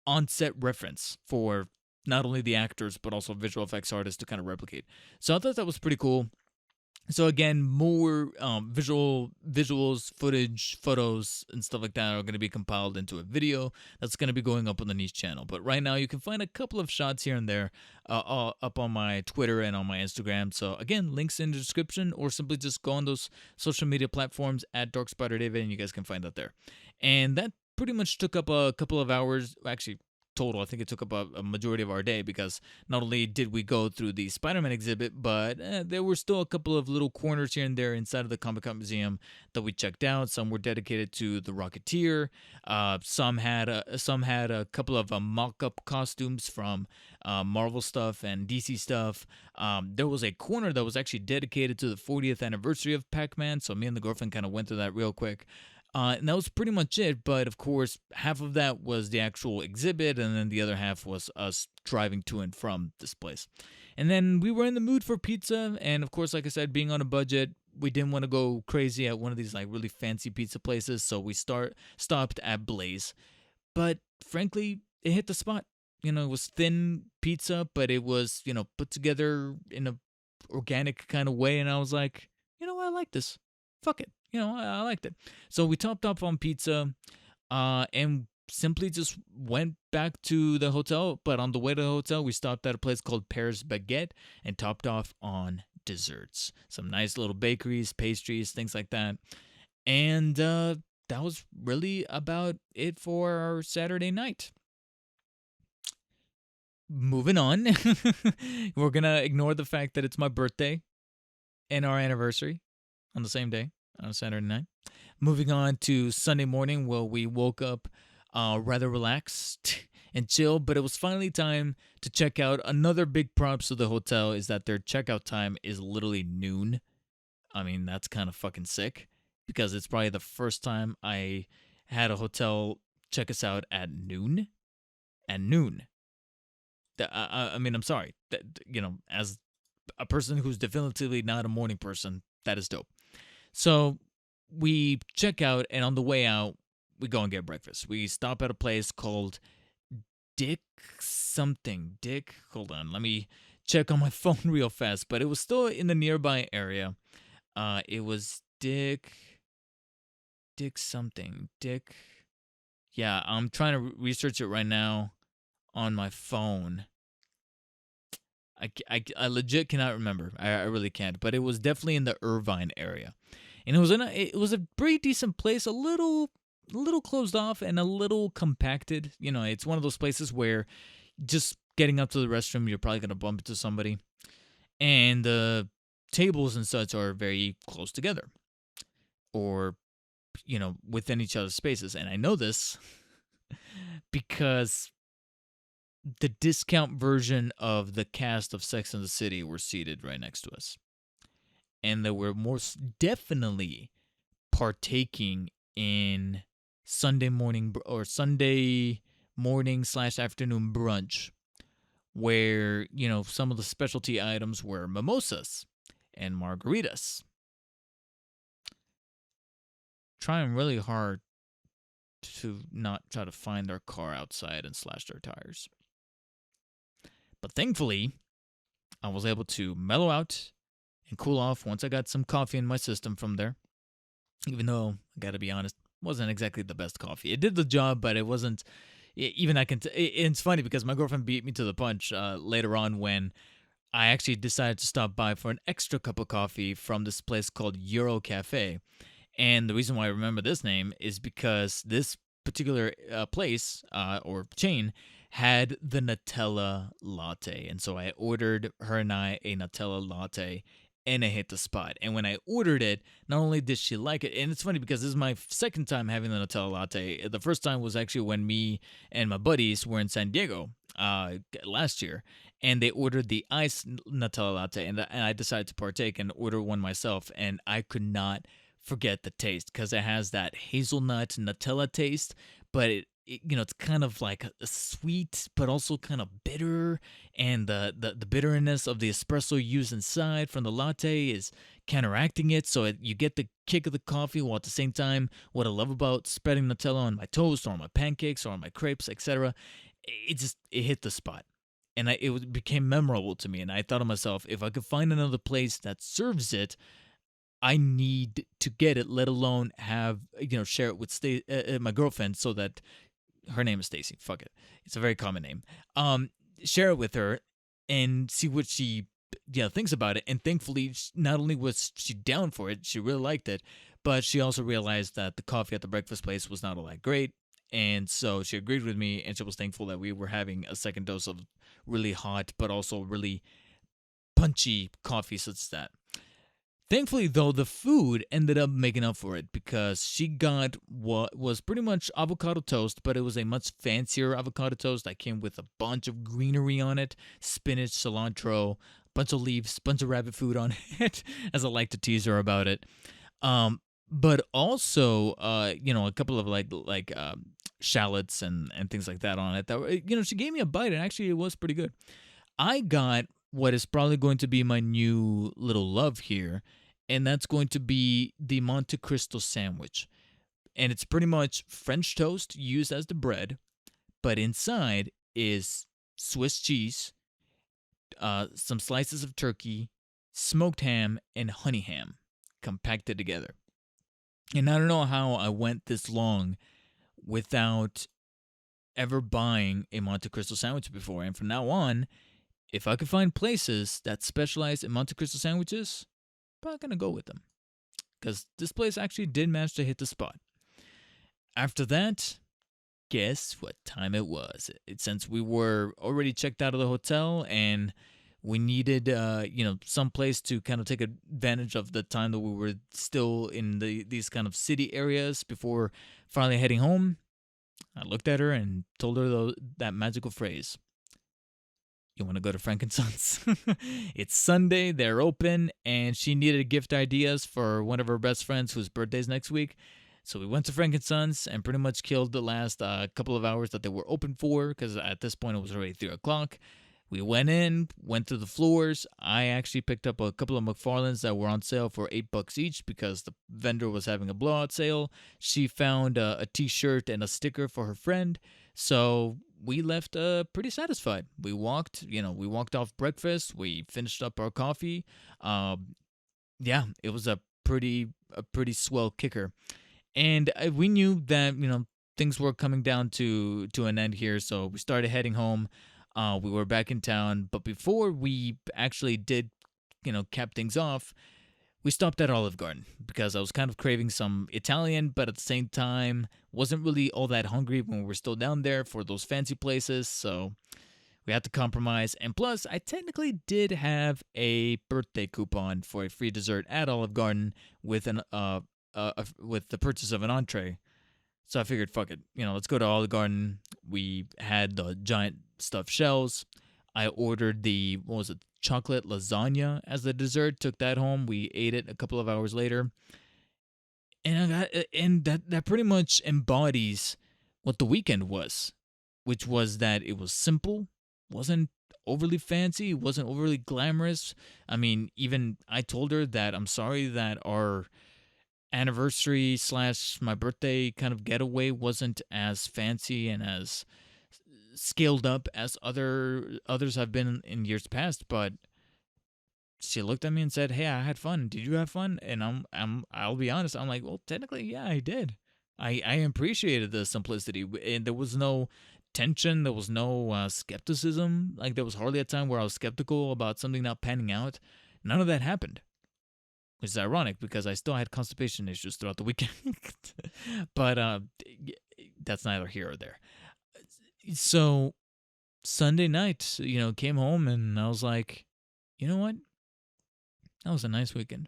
Speaker 1: on-set reference for not only the actors, but also visual effects artists to kind of replicate. So I thought that was pretty cool. So again, more visuals, footage, photos, and stuff like that are going to be compiled into a video that's going to be going up on the Niche channel. But right now, you can find a couple of shots here and there up on my Twitter and on my Instagram. So again, links in the description, or simply just go on those social media platforms at DarkspiderDavid, and you guys can find that there. And that pretty much took up a couple of hours, actually total. I think it took up a majority of our day, because not only did we go through the Spider-Man exhibit, but there were still a couple of little corners here and there inside of the Comic-Con Museum that we checked out. Some were dedicated to the Rocketeer. Some had a couple of mock-up costumes from Marvel stuff and DC stuff. There was a corner that was actually dedicated to the 40th anniversary of Pac-Man, so me and the girlfriend kind of went through that real quick. And that was pretty much it, but of course, half of that was the actual exhibit, and then the other half was us driving to and from this place. And then we were in the mood for pizza, and of course, like I said, being on a budget, we didn't want to go crazy at one of these like really fancy pizza places, so we stopped at Blaze. But frankly, it hit the spot. It was thin pizza, but it was, put together in a organic kind of way, and I was like, I like this. Fuck it. I liked it. So we topped off on pizza and simply just went back to the hotel. But on the way to the hotel, we stopped at a place called Paris Baguette and topped off on desserts. Some nice little bakeries, pastries, things like that. And that was really about it for our Saturday night. Moving on. We're going to ignore the fact that it's my birthday. and our anniversary on the same day, on Saturday night. Moving on to Sunday morning, where we woke up rather relaxed and chill, but it was finally time to check out. Another big props to the hotel is that their checkout time is literally noon. I mean, that's kind of fucking sick because it's probably the first time I had a hotel check us out at noon. At noon. I mean, I'm sorry. As a person who's definitively not a morning person, that is dope. So we check out, and on the way out, we go and get breakfast. We stop at a place called Dick something. Dick, hold on. Let me check on my phone real fast, but it was still in the nearby area. It was Dick something. Dick. Yeah, I'm trying to research it right now on my phone. I legit cannot remember. I really can't. But it was definitely in the Irvine area, and it was a pretty decent place. A little closed off and a little compacted. You know, it's one of those places where just getting up to the restroom, you're probably gonna bump into somebody, and the tables and such are very close together, or within each other's spaces. And I know this because the discount version of the cast of Sex and the City were seated right next to us. And they were most definitely partaking in Sunday morning / afternoon brunch, where, some of the specialty items were mimosas and margaritas. Trying really hard to not try to find their car outside and slash their tires. But thankfully, I was able to mellow out and cool off once I got some coffee in my system from there. Even though, I gotta be honest, wasn't exactly the best coffee. It did the job, but it wasn't. Even it's funny because my girlfriend beat me to the punch later on when I actually decided to stop by for an extra cup of coffee from this place called Euro Cafe. And the reason why I remember this name is because this particular place or chain had the Nutella latte. And so I ordered her and I a Nutella latte, and it hit the spot. And when I ordered it, not only did she like it, and it's funny because this is my second time having the Nutella latte. The first time was actually when me and my buddies were in San Diego last year, and they ordered the iced Nutella latte, and I decided to partake and order one myself, and I could not forget the taste because it has that hazelnut Nutella taste, but it's kind of like a sweet but also kind of bitter, and the bitterness of the espresso used inside from the latte is counteracting it, so you get the kick of the coffee while at the same time, what I love about spreading Nutella on my toast or on my pancakes or on my crepes, etc., it hit the spot. And it became memorable to me, and I thought to myself, if I could find another place that serves it, I need to get it, let alone have, share it with my girlfriend, so that her name is Stacy. Fuck it. It's a very common name. Share it with her and see what she thinks about it. And thankfully, not only was she down for it, she really liked it, but she also realized that the coffee at the breakfast place was not all that great. And so she agreed with me, and she was thankful that we were having a second dose of really hot but also really punchy coffee such as that. Thankfully, though, the food ended up making up for it because she got what was pretty much avocado toast, but it was a much fancier avocado toast that came with a bunch of greenery on it, spinach, cilantro, bunch of leaves, bunch of rabbit food on it, as I like to tease her about it. But also, a couple of like shallots and things like that on it. That she gave me a bite, and actually, it was pretty good. I got what is probably going to be my new little love here, and that's going to be the Monte Cristo sandwich. And it's pretty much French toast used as the bread, but inside is Swiss cheese, some slices of turkey, smoked ham, and honey ham compacted together. And I don't know how I went this long without ever buying a Monte Cristo sandwich before. And from now on, if I could find places that specialize in Monte Cristo sandwiches, I'm probably going to go with them. Because this place actually did manage to hit the spot. After that, guess what time it was? Since we were already checked out of the hotel and We needed, some place to kind of take advantage of the time that we were still in these kind of city areas before finally heading home. I looked at her and told her that magical phrase. You want to go to Frankenstein's? It's Sunday, they're open, and she needed gift ideas for one of her best friends whose birthday's next week. So we went to Frankenstein's and pretty much killed the last couple of hours that they were open for, because at this point it was already 3 o'clock. We went in, went through the floors. I actually picked up a couple of McFarlane's that were on sale for $8 each because the vendor was having a blowout sale. She found a t-shirt and a sticker for her friend. So we left pretty satisfied. We walked off breakfast. We finished up our coffee. Yeah, it was a pretty swell kicker. And we knew that, things were coming down to an end here. So we started heading home. We were back in town, but before we actually did, cap things off, we stopped at Olive Garden because I was kind of craving some Italian, but at the same time, wasn't really all that hungry when we were still down there for those fancy places, so we had to compromise. And plus, I technically did have a birthday coupon for a free dessert at Olive Garden with with the purchase of an entree. So I figured, fuck it, let's go to Olive Garden. We had the giant stuffed shells. I ordered the, chocolate lasagna as the dessert. Took that home. We ate it a couple of hours later. And that pretty much embodies what the weekend was, which was that it was simple, wasn't overly fancy, wasn't overly glamorous. I mean, even I told her that I'm sorry that our anniversary / my birthday kind of getaway wasn't as fancy and as scaled up as others have been in years past, but she looked at me and said, "Hey, I had fun. Did you have fun?" And I'll be honest. I'm like, well, technically, yeah, I did. I appreciated the simplicity, and there was no tension. There was no skepticism. Like there was hardly a time where I was skeptical about something not panning out. None of that happened. Which is ironic because I still had constipation issues throughout the weekend. But that's neither here or there. So Sunday night, came home and I was like, you know what? That was a nice weekend.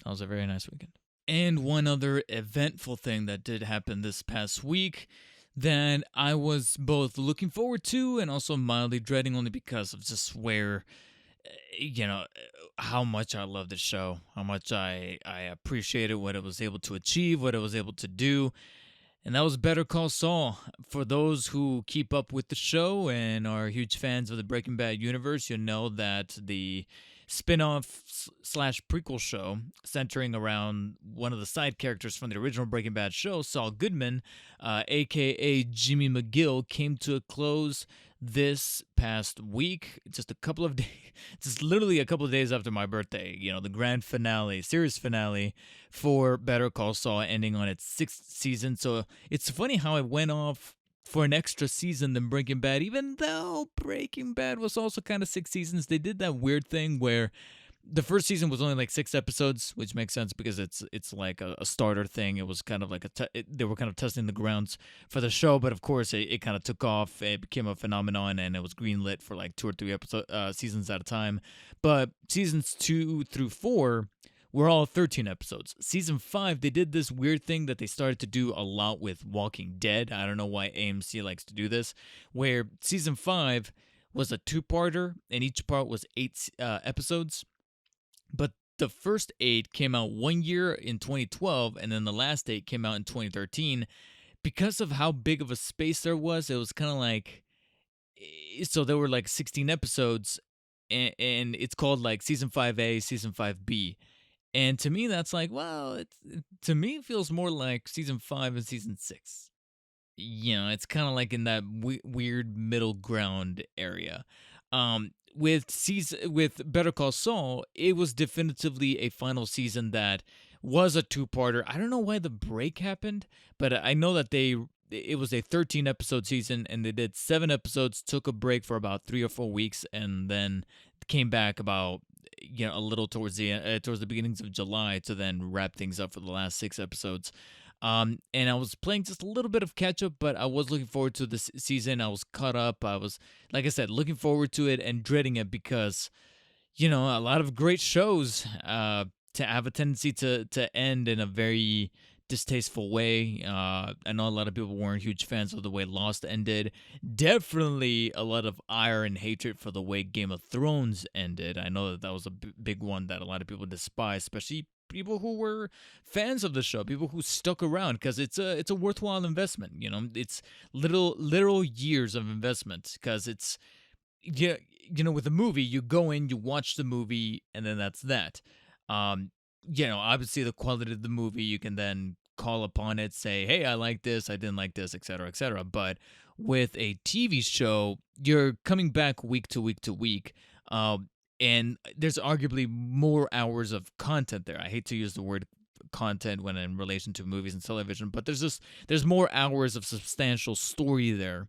Speaker 1: That was a very nice weekend. And one other eventful thing that did happen this past week that I was both looking forward to and also mildly dreading, only because of just where, how much I love the show, how much I appreciated what it was able to achieve, what it was able to do. And that was Better Call Saul. For those who keep up with the show and are huge fans of the Breaking Bad universe, you'll know that the spin-off / prequel show centering around one of the side characters from the original Breaking Bad show, Saul Goodman, a.k.a. Jimmy McGill, came to a close this past week, just literally a couple of days after my birthday. The grand finale, series finale for Better Call Saul, ending on its 6th season. So it's funny how it went off for an extra season than Breaking Bad, even though Breaking Bad was also kind of 6 seasons. They did that weird thing where the first season was only like 6 episodes, which makes sense because it's like a starter thing. It was kind of like they were kind of testing the grounds for the show, but of course it kind of took off. It became a phenomenon, and it was greenlit for like 2 or 3 seasons at a time. But seasons 2 through 4 were all 13 episodes. Season 5, they did this weird thing that they started to do a lot with Walking Dead. I don't know why AMC likes to do this, where season 5 was a 2-parter, and each part was 8 episodes. But the first 8 came out 1 year in 2012, and then the last 8 came out in 2013. Because of how big of a space there was, it was kind of like, so there were like 16 episodes, and it's called like Season 5A, Season 5B. And to me, that's like, well, to me, it feels more like Season 5 and Season 6. It's kind of like in that weird middle ground area. With Better Call Saul, it was definitively a final season that was a 2-parter. I don't know why the break happened, but I know that it was a 13 episode season, and they did 7 episodes, took a break for about 3 or 4 weeks, and then came back about a little towards the beginnings of July to then wrap things up for the last 6 episodes. And I was playing just a little bit of catch up, but I was looking forward to this season. I was caught up. I was, like I said, looking forward to it and dreading it because, a lot of great shows to have a tendency to end in a very distasteful way. I know a lot of people weren't huge fans of the way Lost ended. Definitely a lot of ire and hatred for the way Game of Thrones ended. I know that was a big one that a lot of people despise, especially people who were fans of the show, people who stuck around because it's a worthwhile investment. It's literal years of investment because it's yeah, with a movie, you go in, you watch the movie, and then that's that. Um, obviously the quality of the movie, you can then call upon it, say, hey, I like this, I didn't like this, etc., etc. But with a TV show, you're coming back week to week to week. And there's arguably more hours of content there. I hate to use the word content when in relation to movies and television, but there's more hours of substantial story there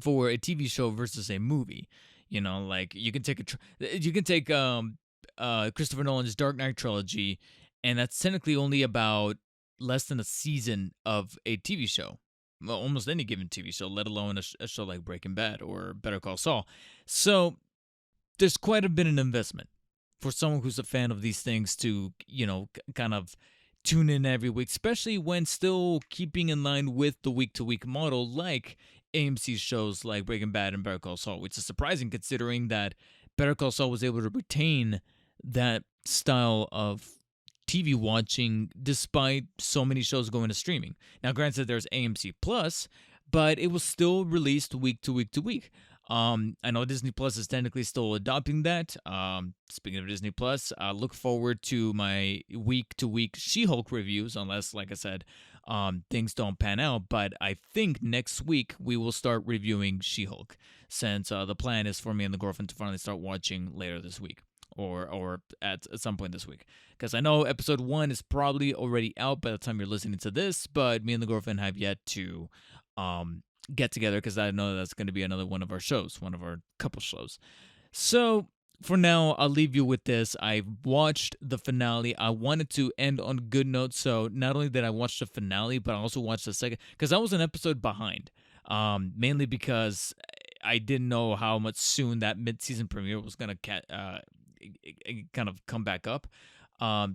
Speaker 1: for a TV show versus a movie. Like you can take Christopher Nolan's Dark Knight trilogy, and that's technically only about less than a season of a TV show. Well, almost any given TV show, let alone a show like Breaking Bad or Better Call Saul. So there's quite a bit of investment for someone who's a fan of these things to, kind of tune in every week, especially when still keeping in line with the week to week model like AMC's shows like Breaking Bad and Better Call Saul, which is surprising considering that Better Call Saul was able to retain that style of TV watching despite so many shows going to streaming. Now, granted, there's AMC Plus, but it was still released week to week to week. I know Disney Plus is technically still adopting that. Speaking of Disney Plus, I look forward to my week to week She-Hulk reviews, unless, like I said, things don't pan out. But I think next week we will start reviewing She-Hulk, since the plan is for me and the girlfriend to finally start watching later this week. Or at some point this week. Because I know episode 1 is probably already out by the time you're listening to this, but me and the girlfriend have yet to get together because I know that's going to be another one of our shows, one of our couple shows. So for now, I'll leave you with this. I watched the finale. I wanted to end on good notes, so not only did I watch the finale, but I also watched the second, because I was an episode behind, mainly because I didn't know how much soon that mid-season premiere was going to kind of come back up.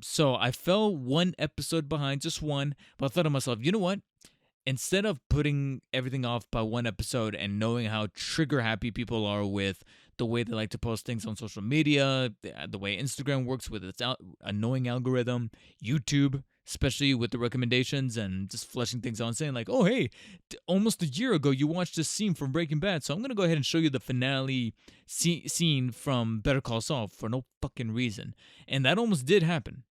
Speaker 1: So I fell one episode behind, just one, but I thought to myself, you know what? Instead of putting everything off by one episode and knowing how trigger happy people are with the way they like to post things on social media, the way Instagram works with its annoying algorithm, YouTube, especially with the recommendations and just fleshing things on, saying like, oh, hey, almost a year ago you watched this scene from Breaking Bad, so I'm going to go ahead and show you the finale scene from Better Call Saul for no fucking reason. And that almost did happen.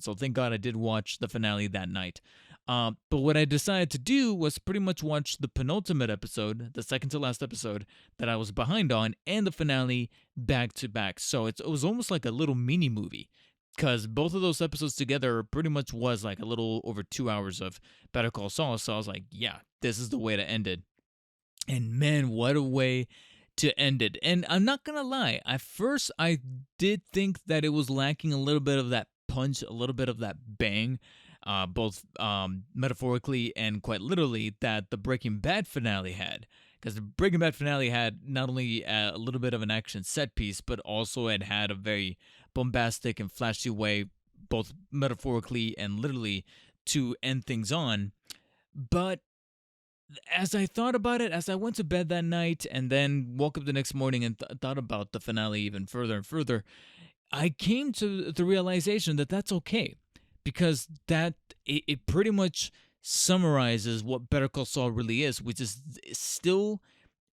Speaker 1: So thank God I did watch the finale that night. But what I decided to do was pretty much watch the penultimate episode, the second to last episode that I was behind on, and the finale back to back. So it was almost like a little mini movie, because both of those episodes together pretty much was like a little over 2 hours of Better Call Saul. So I was like, yeah, this is the way to end it. And man, what a way to end it. And I'm not going to lie, at first I did think that it was lacking a little bit of that punch, a little bit of that bang, both metaphorically and quite literally, that the Breaking Bad finale had. Because the Breaking Bad finale had not only a little bit of an action set piece, but also it had a very bombastic and flashy way, both metaphorically and literally, to end things on. But as I thought about it, as I went to bed that night and then woke up the next morning and thought about the finale even further and further, I came to the realization that that's okay, because it pretty much summarizes what Better Call Saul really is, which is still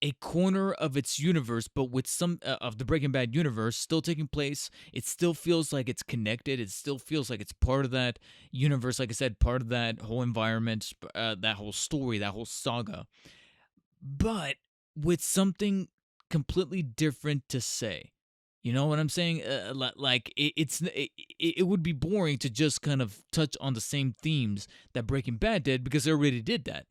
Speaker 1: a corner of its universe, but with some of the Breaking Bad universe still taking place. It still feels like it's connected. It still feels like it's part of that universe, like I said, part of that whole environment, that whole story, that whole saga, but with something completely different to say. You know what I'm saying? Like it would be boring to just kind of touch on the same themes that Breaking Bad did, because they already did that.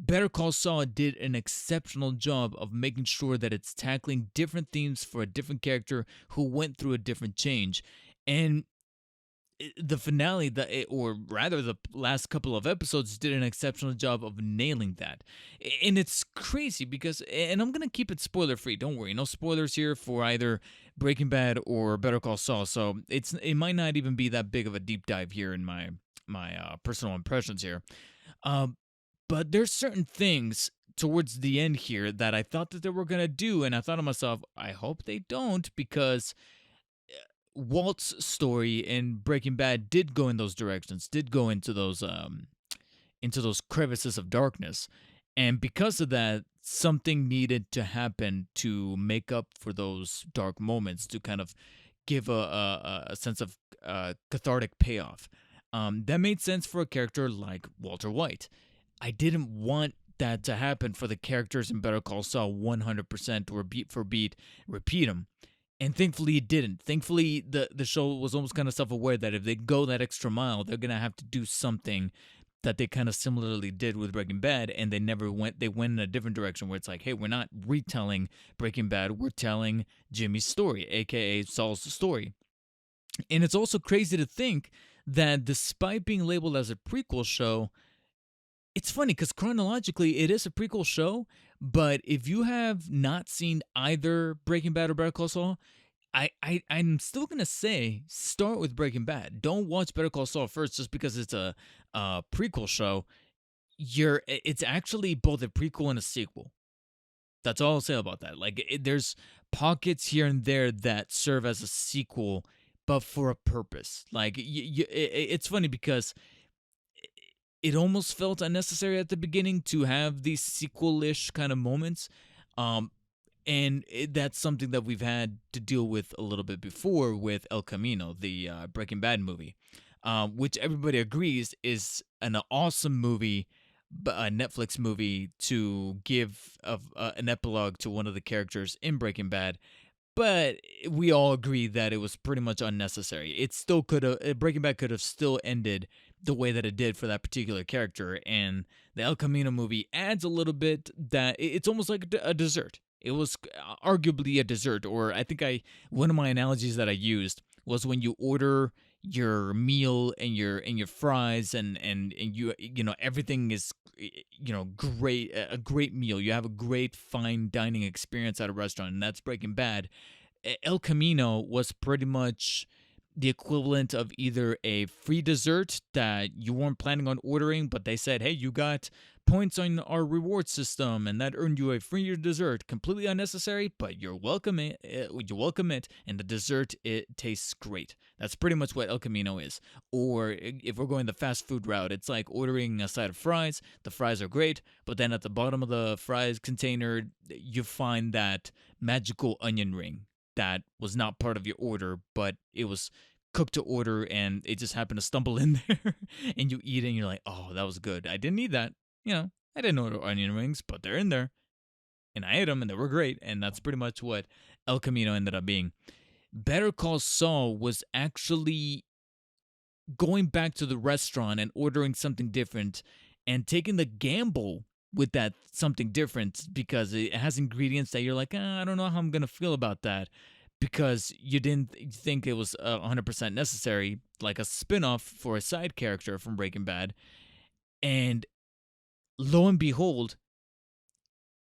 Speaker 1: Better Call Saul did an exceptional job of making sure that it's tackling different themes for a different character who went through a different change. And the finale, or rather the last couple of episodes, did an exceptional job of nailing that. And it's crazy because, and I'm gonna keep it spoiler free. Don't worry, no spoilers here for either Breaking Bad or Better Call Saul. So it might not even be that big of a deep dive here in my personal impressions here. Um, but there's certain things towards the end here that I thought that they were gonna do, and I thought to myself, I hope they don't, because Walt's story in Breaking Bad did go in those directions, did go into those crevices of darkness, and because of that, something needed to happen to make up for those dark moments, to kind of give a sense of cathartic payoff. That made sense for a character like Walter White. I didn't want that to happen for the characters in Better Call Saul 100% or beat for beat repeat them. And thankfully it didn't. Thankfully the show was almost kind of self-aware that if they go that extra mile, they're going to have to do something that they kind of similarly did with Breaking Bad, and they went in a different direction where it's like, hey, we're not retelling Breaking Bad, we're telling Jimmy's story, aka Saul's story. And it's also crazy to think that despite being labeled as a prequel show, it's funny because chronologically it is a prequel show, but if you have not seen either Breaking Bad or Better Call Saul, I'm still gonna say start with Breaking Bad. Don't watch Better Call Saul first just because it's a prequel show. It's actually both a prequel and a sequel. That's all I'll say about that. Like there's pockets here and there that serve as a sequel, but for a purpose. Like it's funny because it almost felt unnecessary at the beginning to have these sequel-ish kind of moments. And that's something that we've had to deal with a little bit before with El Camino, the Breaking Bad movie, which everybody agrees is an awesome movie, a Netflix movie to give an epilogue to one of the characters in Breaking Bad. But we all agree that it was pretty much unnecessary. It still could have, Breaking Bad could have still ended the way that it did for that particular character. And the El Camino movie adds a little bit that it's almost like a dessert. It was arguably a dessert, or I think one of my analogies that I used was when you order your meal and your fries and you know everything is great, a great meal. You have a great fine dining experience at a restaurant, and that's Breaking Bad. El Camino was pretty much the equivalent of either a free dessert that you weren't planning on ordering, but they said, hey, you got points on our reward system, and that earned you a free dessert. Completely unnecessary, but you're welcome it, and the dessert, it tastes great. That's pretty much what El Camino is. Or if we're going the fast food route, it's like ordering a side of fries. The fries are great, but then at the bottom of the fries container, you find that magical onion ring that was not part of your order, but it was cooked to order, and it just happened to stumble in there, and you eat it, and you're like, oh, that was good. I didn't need that. I didn't order onion rings, but they're in there, and I ate them, and they were great, and that's pretty much what El Camino ended up being. Better Call Saul was actually going back to the restaurant and ordering something different and taking the gamble with that something different because it has ingredients that you're like, I don't know how I'm going to feel about that, because you didn't think it was 100% necessary, like a spin-off for a side character from Breaking Bad. And lo and behold,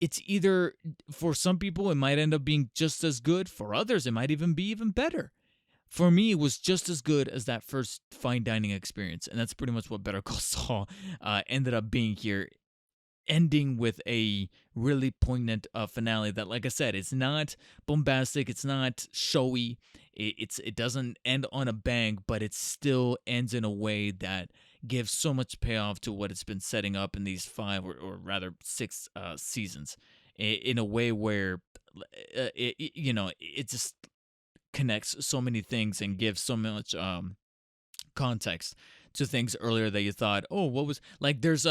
Speaker 1: it's either, for some people, it might end up being just as good. For others, it might even be even better. For me, it was just as good as that first fine dining experience. And that's pretty much what Better Call Saul ended up being here, ending with a really poignant finale that, like I said, it's not bombastic, it's not showy, it doesn't end on a bang, but it still ends in a way that gives so much payoff to what it's been setting up in these 5 or rather 6 seasons, in a way where it just connects so many things and gives so much context to things earlier that you thought, oh, what was, like, there's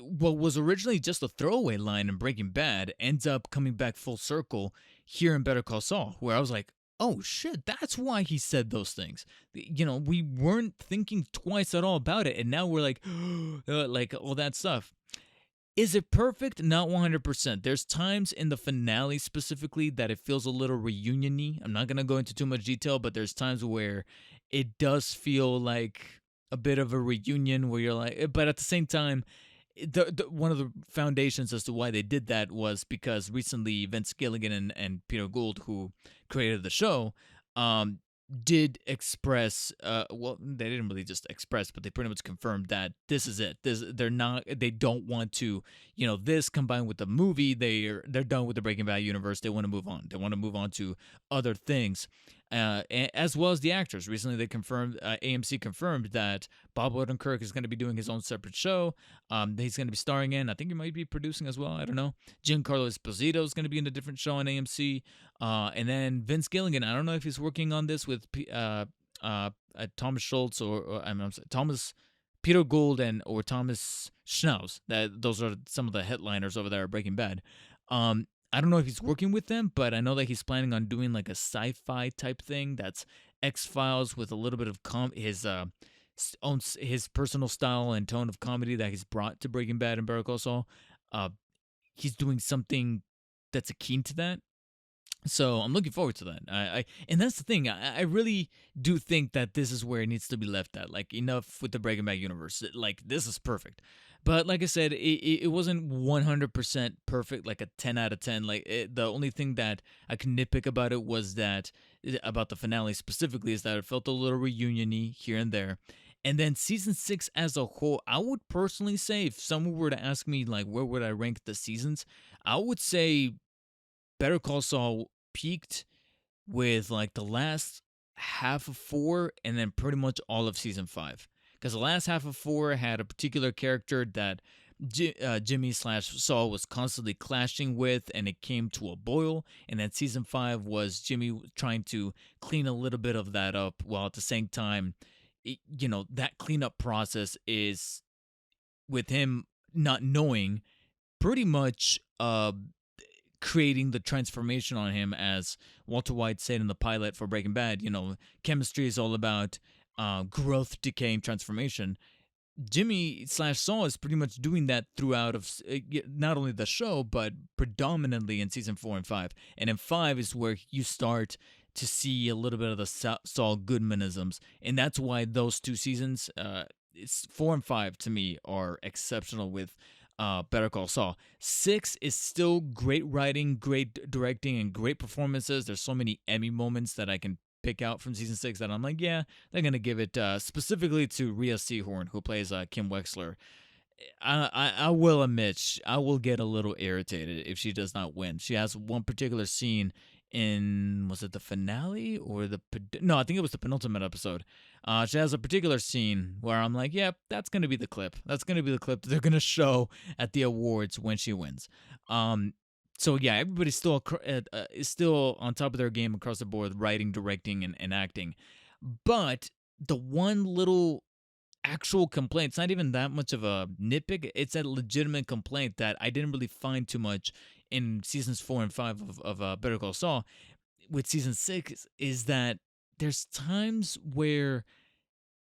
Speaker 1: what was originally just a throwaway line in Breaking Bad ends up coming back full circle here in Better Call Saul, where I was like, oh shit, that's why he said those things. We weren't thinking twice at all about it, and now we're like, like all that stuff. Is it perfect? Not 100%. There's times in the finale specifically that it feels a little reunion-y. I'm not going to go into too much detail, but there's times where it does feel like a bit of a reunion where you're like, but at the same time, one of the foundations as to why they did that was because recently Vince Gilligan and Peter Gould, who created the show, um, did express, well, they didn't really just express, but they pretty much confirmed that this is it. They don't want to, this combined with the movie, they're done with the Breaking Bad universe. They want to move on. They want to move on to other things. As well as the actors. Recently, they confirmed, AMC confirmed that Bob Odenkirk is going to be doing his own separate show. That he's going to be starring in. I think he might be producing as well. I don't know. Giancarlo Esposito is going to be in a different show on AMC. And then Vince Gilligan. I don't know if he's working on this with Thomas Schultz or I'm sorry, Thomas Peter Gould or Thomas Schnauz. Those are some of the headliners over there at Breaking Bad. I don't know if he's working with them, but I know that he's planning on doing like a sci-fi type thing that's X-Files with a little bit of his personal style and tone of comedy that he's brought to Breaking Bad and Better Call Saul. He's doing something that's akin to that. So I'm looking forward to that. And that's the thing. I really do think that this is where it needs to be left at. Like, enough with the Breaking Bad universe. Like, this is perfect. But like I said, it wasn't 100% perfect, like a 10 out of 10. Like, the only thing that I can nitpick about it was that, about the finale specifically, is that it felt a little reunion-y here and there. And then season 6 as a whole, I would personally say, if someone were to ask me, like, where would I rank the seasons, I would say Better Call Saul peaked with like the last half of 4 and then pretty much all of season 5. Because the last half of 4 had a particular character that Jimmy/Saul was constantly clashing with, and it came to a boil. And then season 5 was Jimmy trying to clean a little bit of that up, while at the same time, that cleanup process is with him not knowing, pretty much creating the transformation on him. As Walter White said in the pilot for Breaking Bad, chemistry is all about growth, decay, and transformation. Jimmy/Saul is pretty much doing that throughout of not only the show, but predominantly in season 4 and 5. And in 5 is where you start to see a little bit of the Saul Goodmanisms. And that's why those 2 seasons, it's 4 and 5 to me, are exceptional with Better Call Saul. 6 is still great writing, great directing, and great performances. There's so many Emmy moments that I can pick out from season 6 that I'm like, yeah, they're gonna give it specifically to Rhea Seehorn, who plays Kim Wexler. I will admit, I will get a little irritated if she does not win. She has one particular scene in, was it the finale or no, I think it was the penultimate episode. She has a particular scene where I'm like, yep, that's going to be the clip. That's going to be the clip that they're going to show at the awards when she wins. So yeah, everybody's still is still on top of their game across the board, writing, directing, and acting. But the one little actual complaint, it's not even that much of a nitpick, it's a legitimate complaint that I didn't really find too much in seasons 4 and 5 of Better Call Saul. With season 6 is that there's times where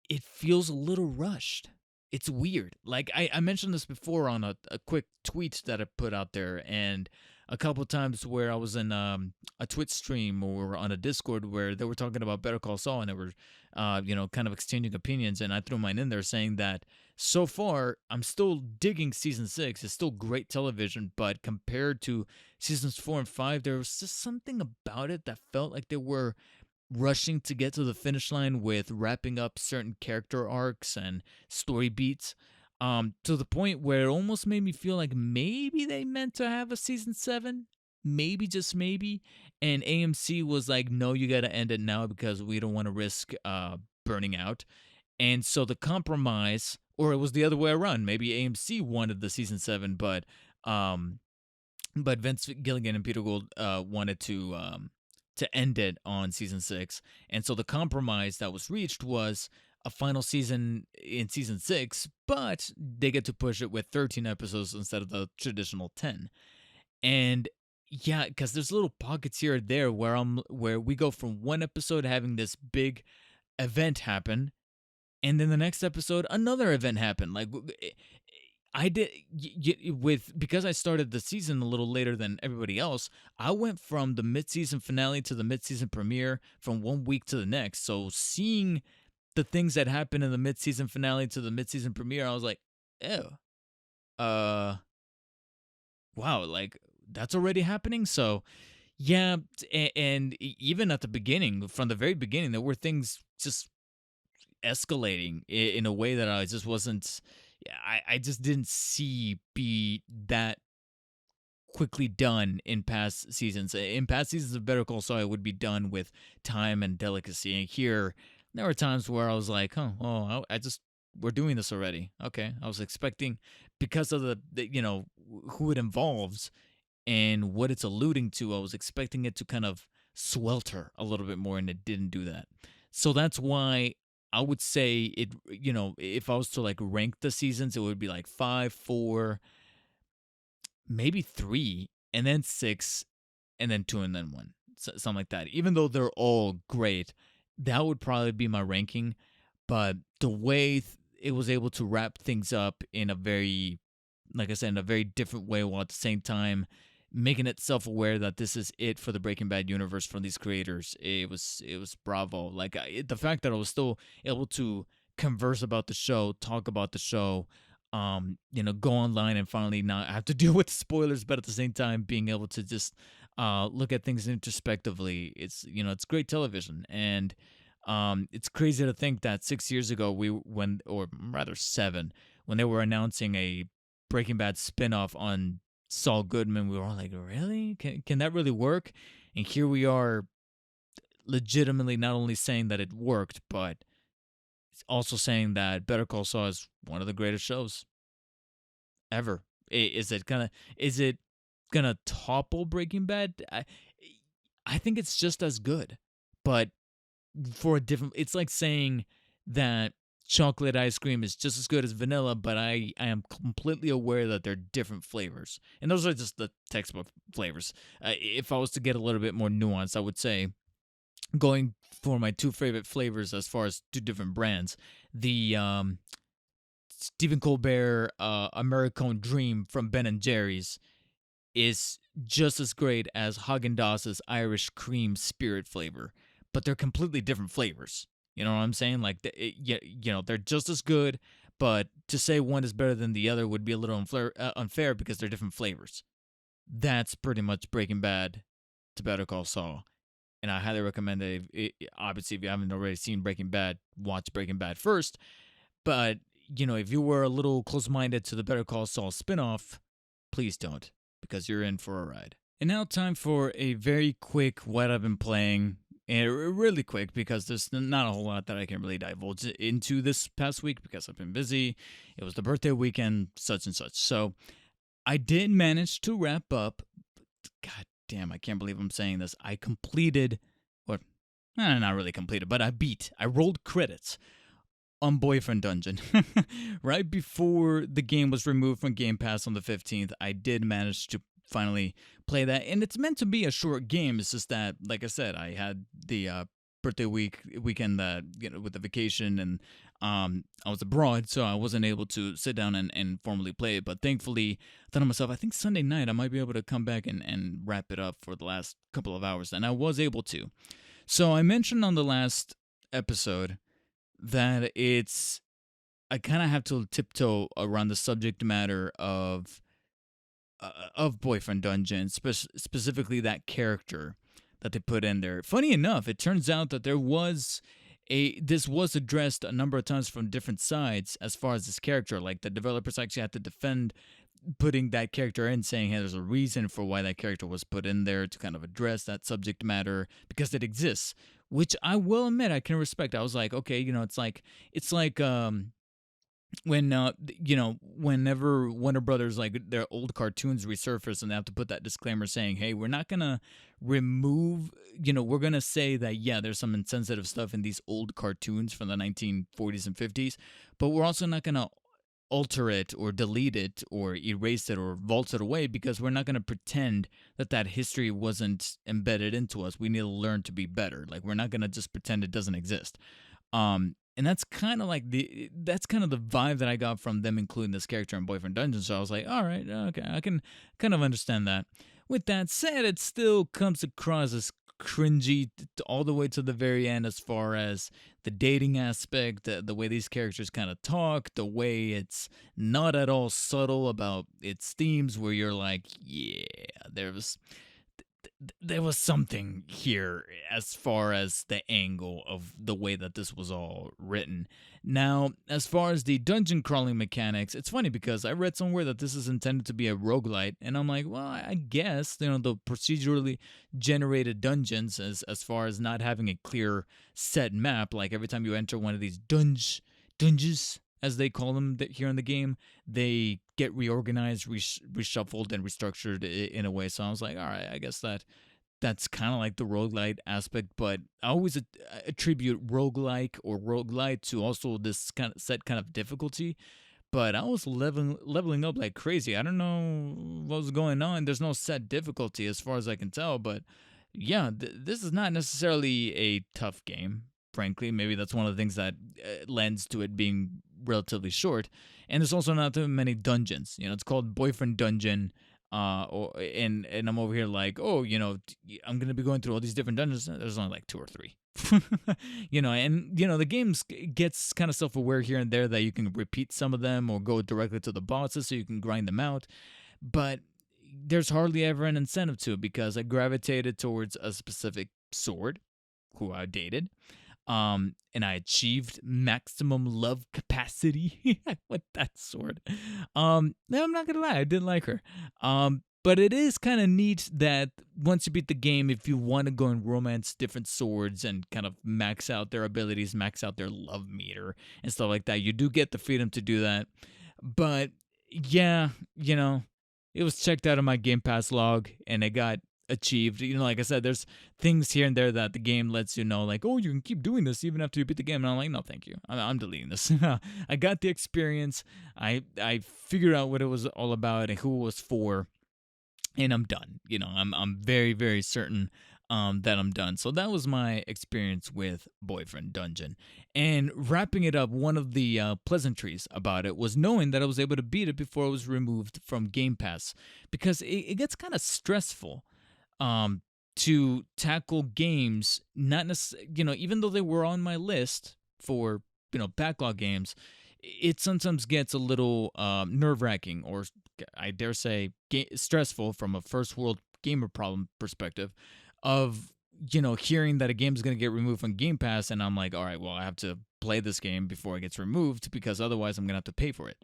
Speaker 1: it feels a little rushed. It's weird. Like, I mentioned this before on a quick tweet that I put out there, and a couple times where I was in a Twitch stream or on a Discord where they were talking about Better Call Saul, and they were, kind of exchanging opinions, and I threw mine in there saying that so far I'm still digging season 6. It's still great television, but compared to seasons 4 and 5, there was just something about it that felt like they were rushing to get to the finish line with wrapping up certain character arcs and story beats, to the point where it almost made me feel like maybe they meant to have a season 7, maybe, just maybe, and AMC was like, no, you gotta end it now because we don't want to risk burning out. And so the compromise, or it was the other way around, maybe AMC wanted the season 7, but Vince Gilligan and Peter Gould wanted to end it on season 6. And so the compromise that was reached was a final season in season 6, but they get to push it with 13 episodes instead of the traditional 10. And yeah, because there's little pockets here or there where we go from one episode having this big event happen, and then the next episode another event happen. Like, I did with because I started the season a little later than everybody else. I went from the mid-season finale to the mid-season premiere from one week to the next. So seeing the things that happened in the mid-season finale to the mid-season premiere, I was like, "Oh, uh, wow, like that's already happening." So yeah, and even at the beginning, from the very beginning, there were things just escalating in a way that I just wasn't. Yeah, I just didn't see be that quickly done in past seasons. In past seasons of Better Call Saul, it would be done with time and delicacy. And here, there were times where I was like, oh, I just we're doing this already. Okay, I was expecting because of the who it involves and what it's alluding to. I was expecting it to kind of swelter a little bit more, and it didn't do that. So that's why I would say it. If I was to like rank the seasons, it would be like 5, 4, maybe 3, and then 6, and then 2, and then 1, something like that. Even though they're all great, that would probably be my ranking. But the way it was able to wrap things up in a very, like I said, in a very different way, while at the same time making it self-aware that this is it for the Breaking Bad universe from these creators, it was bravo. Like the fact that I was still able to converse about the show, talk about the show, go online and finally not have to deal with spoilers, but at the same time being able to just look at things introspectively. It's great television, and it's crazy to think that 6 years ago or rather 7, when they were announcing a Breaking Bad spinoff on Saul Goodman, we were all like, really? Can that really work? And here we are, legitimately not only saying that it worked, but it's also saying that Better Call Saul is one of the greatest shows ever. Is it gonna topple Breaking Bad? I think it's just as good, but for a different. It's like saying that chocolate ice cream is just as good as vanilla, but I am completely aware that they're different flavors, and those are just the textbook flavors. If I was to get a little bit more nuanced, I would say going for my two favorite flavors as far as two different brands, the Stephen Colbert Americone Dream from Ben and Jerry's is just as great as Haagen-Dazs's Irish Cream Spirit flavor, but they're completely different flavors. You know what I'm saying? Like, they're just as good, but to say one is better than the other would be a little unfair because they're different flavors. That's pretty much Breaking Bad to Better Call Saul. And I highly recommend it. Obviously, if you haven't already seen Breaking Bad, watch Breaking Bad first. But, if you were a little close-minded to the Better Call Saul spinoff, please don't, because you're in for a ride. And now time for a very quick what I've been playing. And really quick, because there's not a whole lot that I can really divulge into this past week because I've been busy. It was the birthday weekend, such and such. So I did manage to wrap up. God damn, I can't believe I'm saying this. I completed, or not really completed, but I rolled credits on Boyfriend Dungeon. Right before the game was removed from Game Pass on the 15th, I did manage to finally play that, and it's meant to be a short game. It's just that, like I said, I had the birthday weekend with the vacation, and I was abroad, so I wasn't able to sit down and formally play it. But thankfully, I thought to myself, I think Sunday night I might be able to come back and wrap it up for the last couple of hours, and I was able to. So I mentioned on the last episode that I kind of have to tiptoe around the subject matter of Boyfriend Dungeon, specifically that character that they put in there. Funny enough, it turns out that this was addressed a number of times from different sides as far as this character. Like, the developers actually had to defend putting that character in, saying, hey, there's a reason for why that character was put in there to kind of address that subject matter because it exists, which I will admit I can respect. I was like, okay, it's like when whenever Warner Brothers, like, their old cartoons resurface and they have to put that disclaimer saying, hey, we're not gonna remove, we're gonna say that, yeah, there's some insensitive stuff in these old cartoons from the 1940s and 50s, but we're also not gonna alter it or delete it or erase it or vault it away because we're not going to pretend that history wasn't embedded into us. We need to learn to be better. Like, we're not going to just pretend it doesn't exist. And that's kind of like that's kind of the vibe that I got from them including this character in Boyfriend Dungeon. So I was like, all right, okay, I can kind of understand that. With that said, it still comes across as cringy all the way to the very end, as far as the dating aspect, the way these characters kind of talk, the way it's not at all subtle about its themes, where you're like, yeah, there was something here as far as the angle of the way that this was all written. Now, as far as the dungeon crawling mechanics, it's funny because I read somewhere that this is intended to be a roguelite, and I'm like, well, I guess, the procedurally generated dungeons, as far as not having a clear set map, like every time you enter one of these dungeons, as they call them here in the game, they get reorganized, reshuffled, and restructured in a way. So I was like, all right, I guess that's kind of like the roguelite aspect, but I always attribute roguelike or roguelite to also this kind of set kind of difficulty. But I was leveling up like crazy. I don't know what was going on. There's no set difficulty as far as I can tell, but yeah, this is not necessarily a tough game. Frankly, maybe that's one of the things that lends to it being relatively short. And there's also not too many dungeons. It's called Boyfriend Dungeon. And I'm over here like, oh, I'm gonna be going through all these different dungeons. There's only like two or three. The game gets kind of self-aware here and there that you can repeat some of them or go directly to the bosses so you can grind them out. But there's hardly ever an incentive to it, because I gravitated towards a specific sword who I dated. And I achieved maximum love capacity with that sword. No, I'm not gonna lie, I didn't like her. But it is kind of neat that once you beat the game, if you want to go and romance different swords and kind of max out their abilities, max out their love meter and stuff like that, you do get the freedom to do that. But yeah, it was checked out of my Game Pass log, and it got achieved. Like I said, there's things here and there that the game lets you know, like, oh, you can keep doing this even after you beat the game. And I'm like, no, thank you. I'm deleting this. I got the experience. I figured out what it was all about and who it was for, and I'm done. I'm very, very certain that I'm done. So that was my experience with Boyfriend Dungeon. And wrapping it up, one of the pleasantries about it was knowing that I was able to beat it before it was removed from Game Pass, because it gets kind of stressful to tackle games, not necessarily, even though they were on my list for, backlog games, it sometimes gets a little nerve-wracking, or I dare say stressful from a first world gamer problem perspective of, hearing that a game is going to get removed from Game Pass, and I'm like, all right, well, I have to play this game before it gets removed, because otherwise I'm going to have to pay for it.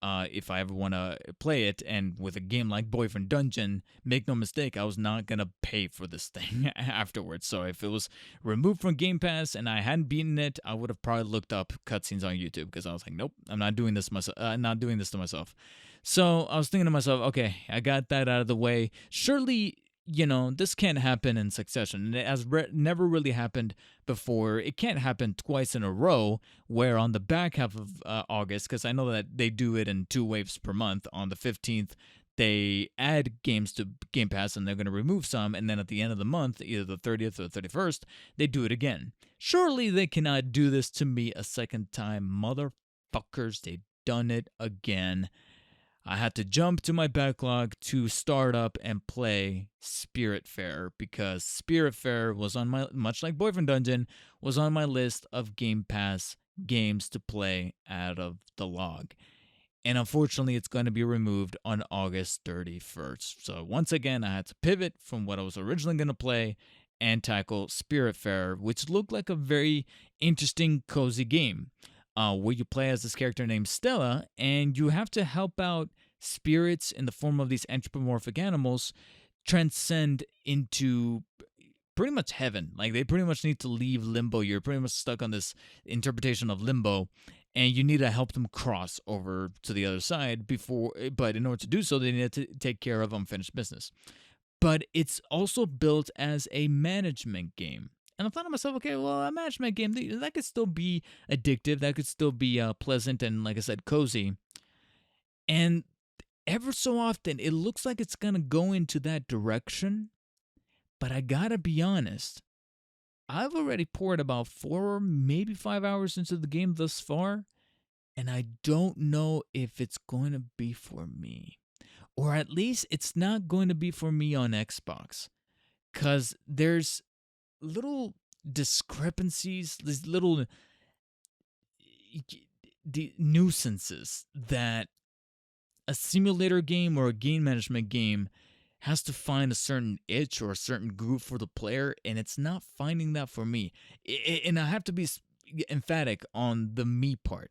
Speaker 1: If I ever want to play it. And with a game like Boyfriend Dungeon, make no mistake, I was not going to pay for this thing afterwards. So if it was removed from Game Pass and I hadn't beaten it, I would have probably looked up cutscenes on YouTube, because I was like, nope, I'm not doing this myself. Not doing this to myself. So I was thinking to myself, okay, I got that out of the way. Surely, this can't happen in succession. And it has never really happened before. It can't happen twice in a row, where on the back half of August, because I know that they do it in 2 waves per month. On the 15th, they add games to Game Pass, and they're going to remove some. And then at the end of the month, either the 30th or the 31st, they do it again. Surely they cannot do this to me a second time. Motherfuckers, they've done it again. I had to jump to my backlog to start up and play Spiritfarer, because Spiritfarer was on my, much like Boyfriend Dungeon, was on my list of Game Pass games to play out of the log. And unfortunately, it's going to be removed on August 31st. So once again, I had to pivot from what I was originally going to play and tackle Spiritfarer, which looked like a very interesting, cozy game. Where you play as this character named Stella, and you have to help out spirits in the form of these anthropomorphic animals transcend into pretty much heaven. Like, they pretty much need to leave limbo. You're pretty much stuck on this interpretation of limbo, and you need to help them cross over to the other side but in order to do so, they need to take care of unfinished business. But it's also built as a management game. And I thought to myself, okay, well, a management game, that could still be addictive. That could still be pleasant and, like I said, cozy. And ever so often, it looks like it's going to go into that direction. But I got to be honest, I've already poured about 4, maybe 5 hours into the game thus far, and I don't know if it's going to be for me. Or at least it's not going to be for me on Xbox. Because there's little discrepancies, these little the nuisances that a simulator game or a game management game has to find a certain itch or a certain groove for the player, and it's not finding that for me. And I have to be emphatic on the me part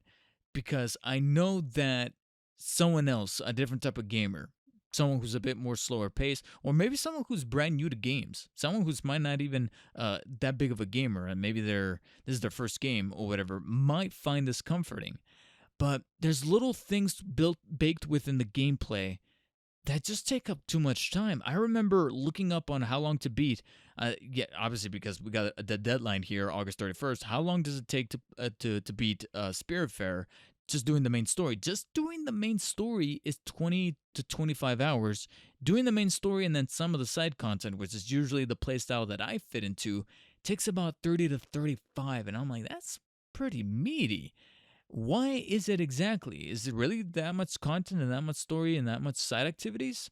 Speaker 1: because I know that someone else, a different type of gamer, someone who's a bit more slower paced, or maybe someone who's brand new to games, someone who's might not even that big of a gamer, and maybe this is their first game or whatever, might find this comforting. But there's little things baked within the gameplay that just take up too much time. I remember looking up on how long to beat. Yeah, obviously because we got the deadline here, August 31st. How long does it take to beat Spiritfarer? Just doing the main story. Just doing the main story is 20 to 25 hours. Doing the main story and then some of the side content, which is usually the playstyle that I fit into, takes about 30 to 35. And I'm like, that's pretty meaty. Why is it exactly? Is it really that much content and that much story and that much side activities?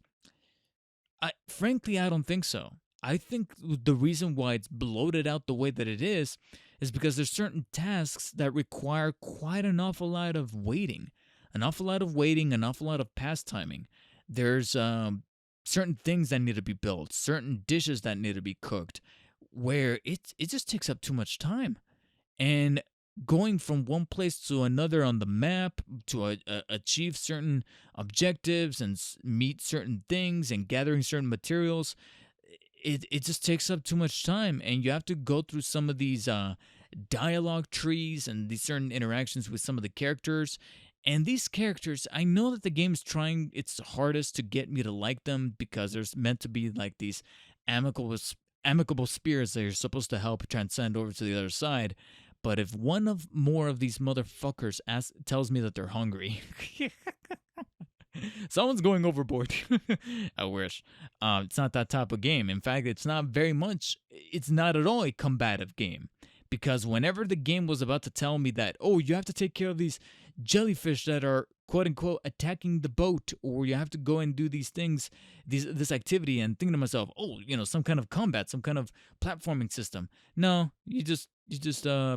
Speaker 1: Frankly, I don't think so. I think the reason why it's bloated out the way that it is because there's certain tasks that require quite an awful lot of waiting, an awful lot of waiting, an awful lot of past timing. There's certain things that need to be built, certain dishes that need to be cooked, where it just takes up too much time. And going from one place to another on the map to achieve certain objectives and meet certain things and gathering certain materials, it just takes up too much time. And you have to go through some of these dialogue trees and these certain interactions with some of the characters. And these characters, I know that the game's trying its hardest to get me to like them because there's meant to be like these amicable spirits that you're supposed to help transcend over to the other side. But if one of more of these motherfuckers tells me that they're hungry, someone's going overboard. I wish. It's not that type of game. In fact, it's not very much. It's not at all a combative game. Because whenever the game was about to tell me that, oh, you have to take care of these jellyfish that are quote unquote attacking the boat, or you have to go and do these things, this activity, and thinking to myself, oh, some kind of combat, some kind of platforming system. No, you just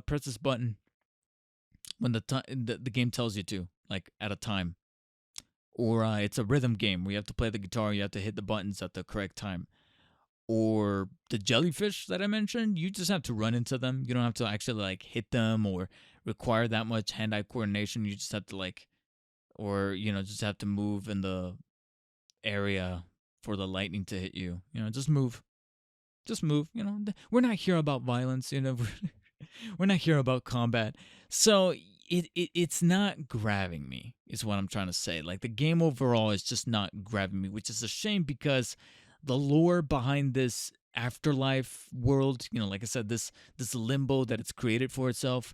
Speaker 1: press this button when the game tells you to, like at a time. Or it's a rhythm game where you have to play the guitar, you have to hit the buttons at the correct time. Or the jellyfish that I mentioned, you just have to run into them. You don't have to actually like hit them or require that much hand-eye coordination. You just have to or just have to move in the area for the lightning to hit you. Just move. Just move. We're not here about violence. We're not here about combat. So it's not grabbing me, is what I'm trying to say. Like the game overall is just not grabbing me, which is a shame because the lore behind this afterlife world, like I said, this limbo that it's created for itself,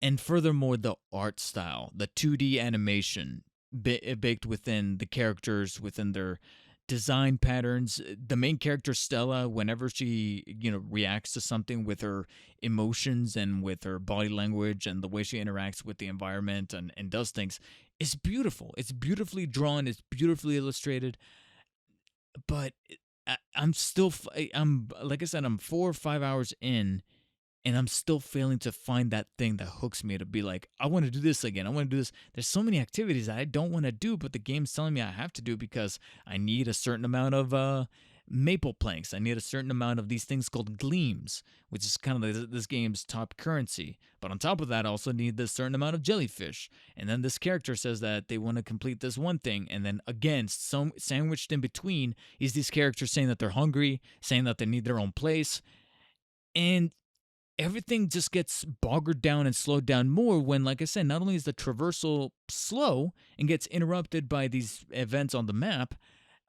Speaker 1: and furthermore the art style, the 2D animation baked within the characters, within their design patterns. The main character Stella, whenever she reacts to something with her emotions and with her body language and the way she interacts with the environment and does things, is beautiful. It's beautifully drawn, it's beautifully illustrated. But I'm still, I'm like I said, I'm 4 or 5 hours in, and I'm still failing to find that thing that hooks me to be like, I want to do this again. I want to do this. There's so many activities that I don't want to do, but the game's telling me I have to do because I need a certain amount of maple planks. I need a certain amount of these things called gleams, which is kind of this game's top currency. But on top of that, I also need this certain amount of jellyfish. And then this character says that they want to complete this one thing. And then again, sandwiched in between is these characters saying that they're hungry, saying that they need their own place. And everything just gets boggered down and slowed down more when, like I said, not only is the traversal slow and gets interrupted by these events on the map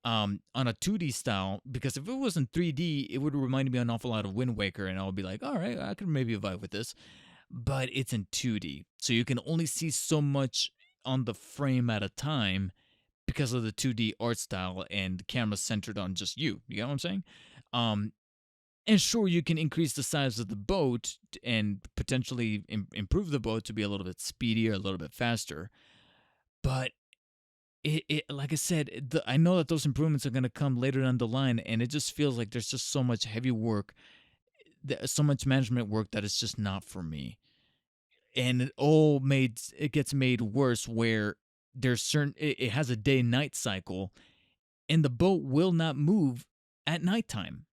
Speaker 1: on a 2D style, because if it was in 3D, it would remind me an awful lot of Wind Waker, and I would be like, all right, I could maybe vibe with this. But it's in 2D, so you can only see so much on the frame at a time because of the 2D art style and the camera centered on just you. You get what I'm saying? And sure, you can increase the size of the boat and potentially improve the boat to be a little bit speedier, a little bit faster. But like I said, I know that those improvements are going to come later down the line, and it just feels like there's just so much heavy work, so much management work that it's just not for me. And it gets made worse where it has a day night cycle, and the boat will not move at nighttime.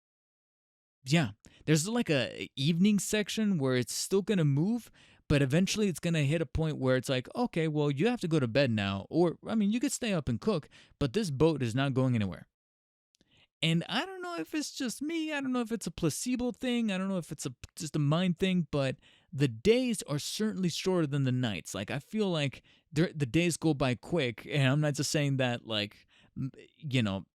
Speaker 1: Yeah, there's like a evening section where it's still gonna move, but eventually it's gonna hit a point where it's like, okay, well, you have to go to bed now, or I mean, you could stay up and cook, but this boat is not going anywhere. And I don't know if it's just me. I don't know if it's a placebo thing. I don't know if it's just a mind thing, but the days are certainly shorter than the nights. Like I feel like the days go by quick, and I'm not just saying that like, you know,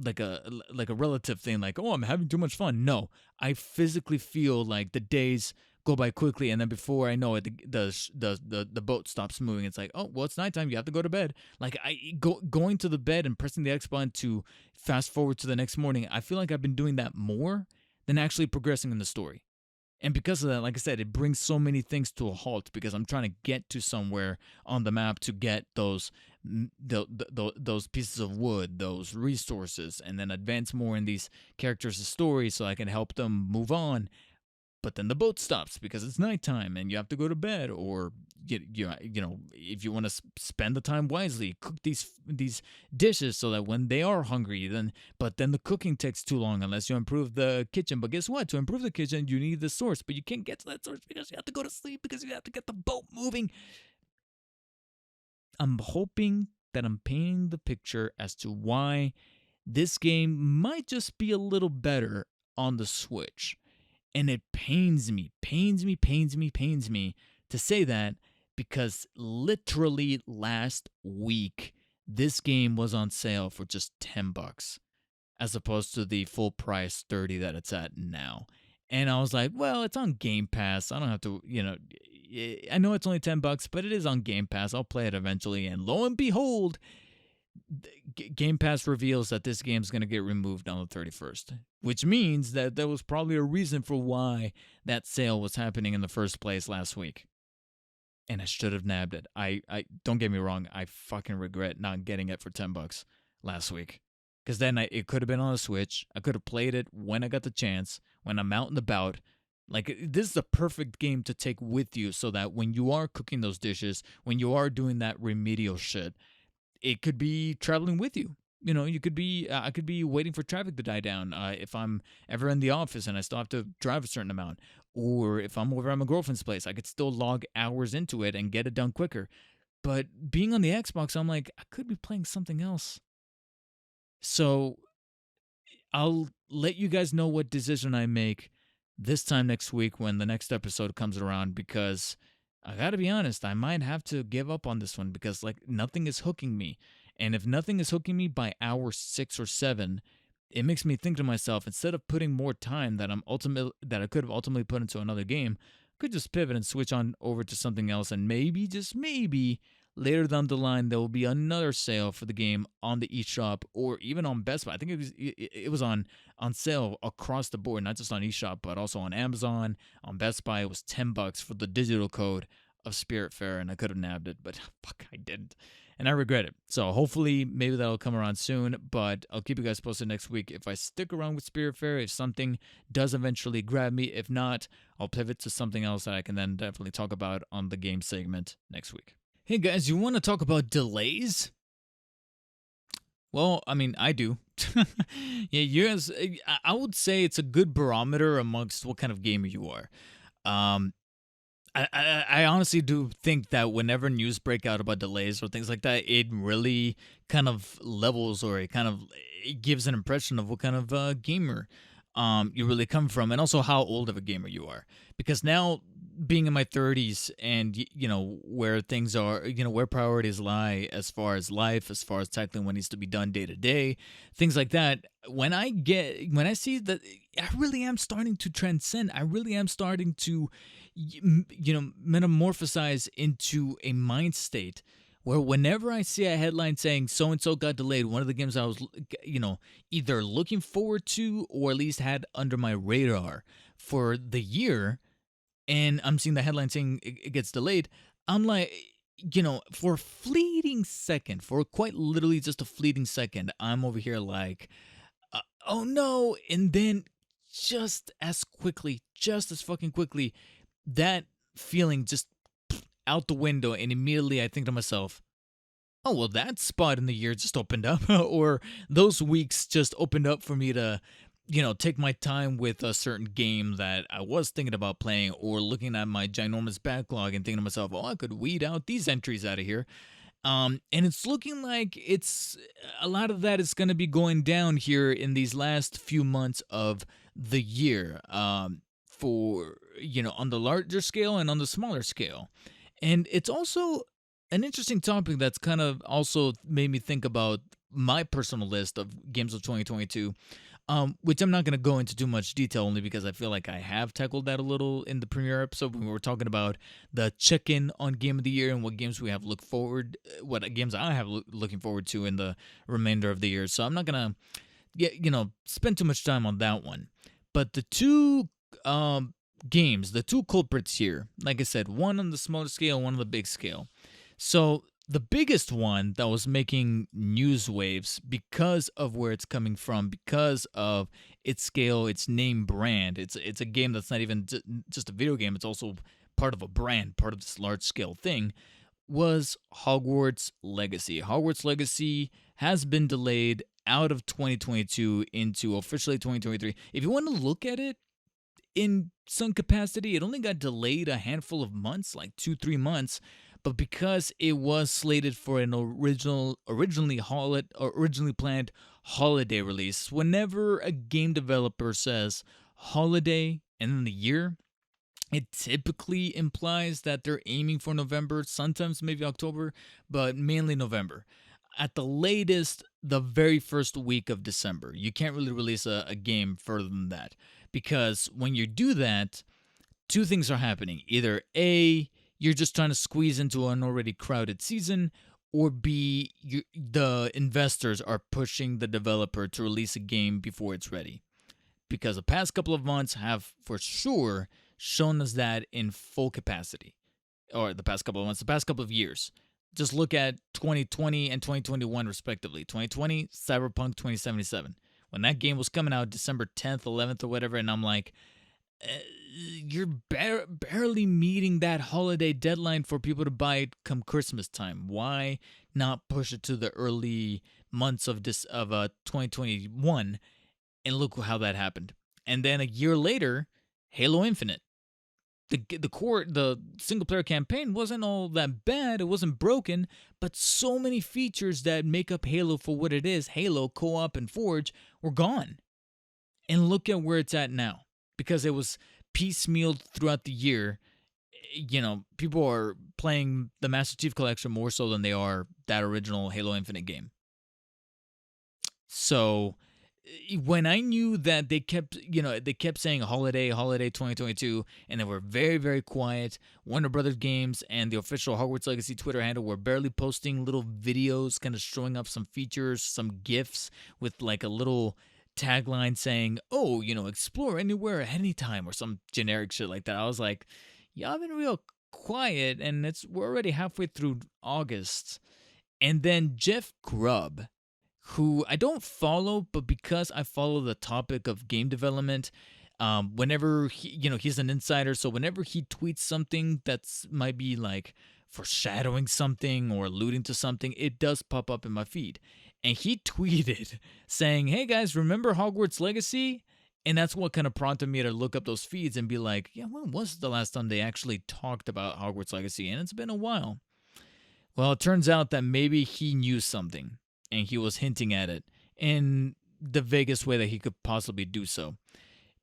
Speaker 1: like a relative thing. Like, oh, I'm having too much fun. No, I physically feel like the days go by quickly, and then before I know it, the boat stops moving. It's like, oh, well, it's nighttime. You have to go to bed. Like going to the bed and pressing the X button to fast forward to the next morning. I feel like I've been doing that more than actually progressing in the story. And because of that, like I said, it brings so many things to a halt because I'm trying to get to somewhere on the map to get those pieces of wood, those resources, and then advance more in these characters' stories so I can help them move on. But then the boat stops because it's nighttime and you have to go to bed, or if you want to spend the time wisely, cook these dishes so that when they are hungry, but then the cooking takes too long unless you improve the kitchen. But guess what? To improve the kitchen, you need the source, but you can't get to that source because you have to go to sleep because you have to get the boat moving. I'm hoping that I'm painting the picture as to why this game might just be a little better on the Switch. And it pains me to say that because literally last week, this game was on sale for just $10 as opposed to the full price $30 that it's at now. And I was like, well, it's on Game Pass. I don't have to, I know it's only $10, but it is on Game Pass. I'll play it eventually. And lo and behold, Game Pass reveals that this game's going to get removed on the 31st, which means that there was probably a reason for why that sale was happening in the first place last week. And I should have nabbed it. I don't get me wrong, I fucking regret not getting it for $10 last week. Because then it could have been on the Switch. I could have played it when I got the chance, when I'm out and about. Like, this is a perfect game to take with you so that when you are cooking those dishes, when you are doing that remedial shit, it could be traveling with you. You could be, I could be waiting for traffic to die down if I'm ever in the office and I still have to drive a certain amount. Or if I'm over at my girlfriend's place, I could still log hours into it and get it done quicker. But being on the Xbox, I'm like, I could be playing something else. So I'll let you guys know what decision I make this time next week when the next episode comes around, because I gotta be honest, I might have to give up on this one because like nothing is hooking me. And if nothing is hooking me by hour 6 or 7, it makes me think to myself, instead of putting more time that I could have ultimately put into another game, I could just pivot and switch on over to something else, and maybe, just maybe, later down the line there will be another sale for the game on the eShop or even on Best Buy. I think it was on sale across the board, not just on eShop, but also on Amazon, on Best Buy. It was $10 for the digital code of Spiritfarer, and I could have nabbed it, but fuck, I didn't. And I regret it. So hopefully, maybe that'll come around soon, but I'll keep you guys posted next week if I stick around with Spiritfarer, if something does eventually grab me. If not, I'll pivot to something else that I can then definitely talk about on the game segment next week. Hey guys, you want to talk about delays? Well, I mean, I do. Yeah, you guys, I would say it's a good barometer amongst what kind of gamer you are. I honestly do think that whenever news break out about delays or things like that, it really kind of levels, or it gives an impression of what kind of gamer you really come from, and also how old of a gamer you are. Because now, being in my 30s, and where things are, where priorities lie as far as life, as far as tackling what needs to be done day to day, things like that, when I see that I really am starting to transcend, I really am starting to metamorphosize into a mind state where whenever I see a headline saying so and so got delayed, one of the games I was, either looking forward to or at least had under my radar for the year, and I'm seeing the headline saying it gets delayed, I'm like, for a fleeting second, for quite literally just a fleeting second, I'm over here like, oh no. And then just as fucking quickly, that feeling just out the window. And immediately I think to myself, oh, well, that spot in the year just opened up, or those weeks just opened up for me to, take my time with a certain game that I was thinking about playing, or looking at my ginormous backlog and thinking to myself, oh, I could weed out these entries out of here. And it's looking like it's a lot of that is going to be going down here in these last few months of the year, for, on the larger scale and on the smaller scale. And it's also an interesting topic that's kind of also made me think about my personal list of games of 2022, which I'm not going to go into too much detail, only because I feel like I have tackled that a little in the premiere episode when we were talking about the check-in on Game of the Year and what games we have what games I have looking forward to in the remainder of the year. So I'm not going to spend too much time on that one. But the two games, the two culprits here, like I said, one on the smaller scale, one on the big scale. So the biggest one that was making news waves because of where it's coming from, because of its scale, its name brand. It's a game that's not even just a video game. It's also part of a brand, part of this large scale thing, was Hogwarts Legacy. Hogwarts Legacy has been delayed out of 2022 into officially 2023. If you want to look at it in some capacity, it only got delayed a handful of months, like 2-3 months. But because it was slated for an originally planned holiday release, whenever a game developer says holiday and then the year, it typically implies that they're aiming for November, sometimes maybe October, but mainly November. At the latest, the very first week of December. You can't really release a game further than that, because when you do that, two things are happening. Either A, you're just trying to squeeze into an already crowded season, or B, the investors are pushing the developer to release a game before it's ready. Because the past couple of months have for sure shown us that in full capacity. Or the past couple of years. Just look at 2020 and 2021 respectively. 2020, Cyberpunk 2077. When that game was coming out December 10th, 11th, or whatever, and I'm like, you're barely meeting that holiday deadline for people to buy it come Christmas time. Why not push it to the early months of 2021? And look how that happened. And then a year later, Halo Infinite. The single player campaign wasn't all that bad. It wasn't broken, but so many features that make up Halo for what it is, Halo, Co-op, and Forge, were gone. And look at where it's at now. Because it was piecemealed throughout the year. People are playing the Master Chief Collection more so than they are that original Halo Infinite game. So when I knew that they kept saying holiday 2022, and they were very, very quiet. Warner Brothers Games and the official Hogwarts Legacy Twitter handle were barely posting little videos, kind of showing up some features, some GIFs with like a little tagline saying, oh, explore anywhere at any time, or some generic shit like that. I was like, y'all been real quiet, and we're already halfway through August. And then Jeff Grubb, who I don't follow, but because I follow the topic of game development, whenever he's an insider, so whenever he tweets something that's might be like foreshadowing something or alluding to something, it does pop up in my feed. And he tweeted saying, hey guys, remember Hogwarts Legacy? And that's what kind of prompted me to look up those feeds and be like, yeah, when was the last time they actually talked about Hogwarts Legacy? And it's been a while. Well, it turns out that maybe he knew something, and he was hinting at it in the vaguest way that he could possibly do so.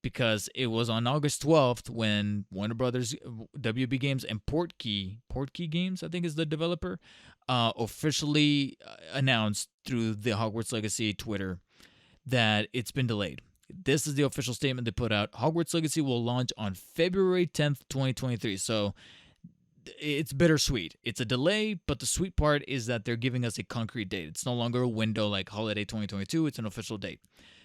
Speaker 1: Because it was on August 12th when Warner Brothers, WB Games, and Portkey Games, I think is the developer, officially announced through the Hogwarts Legacy Twitter that it's been delayed. This is the official statement they put out. Hogwarts Legacy will launch on February 10th, 2023. So it's bittersweet. It's a delay, but the sweet part is that they're giving us a concrete date. It's no longer a window like holiday 2022. It's an official date.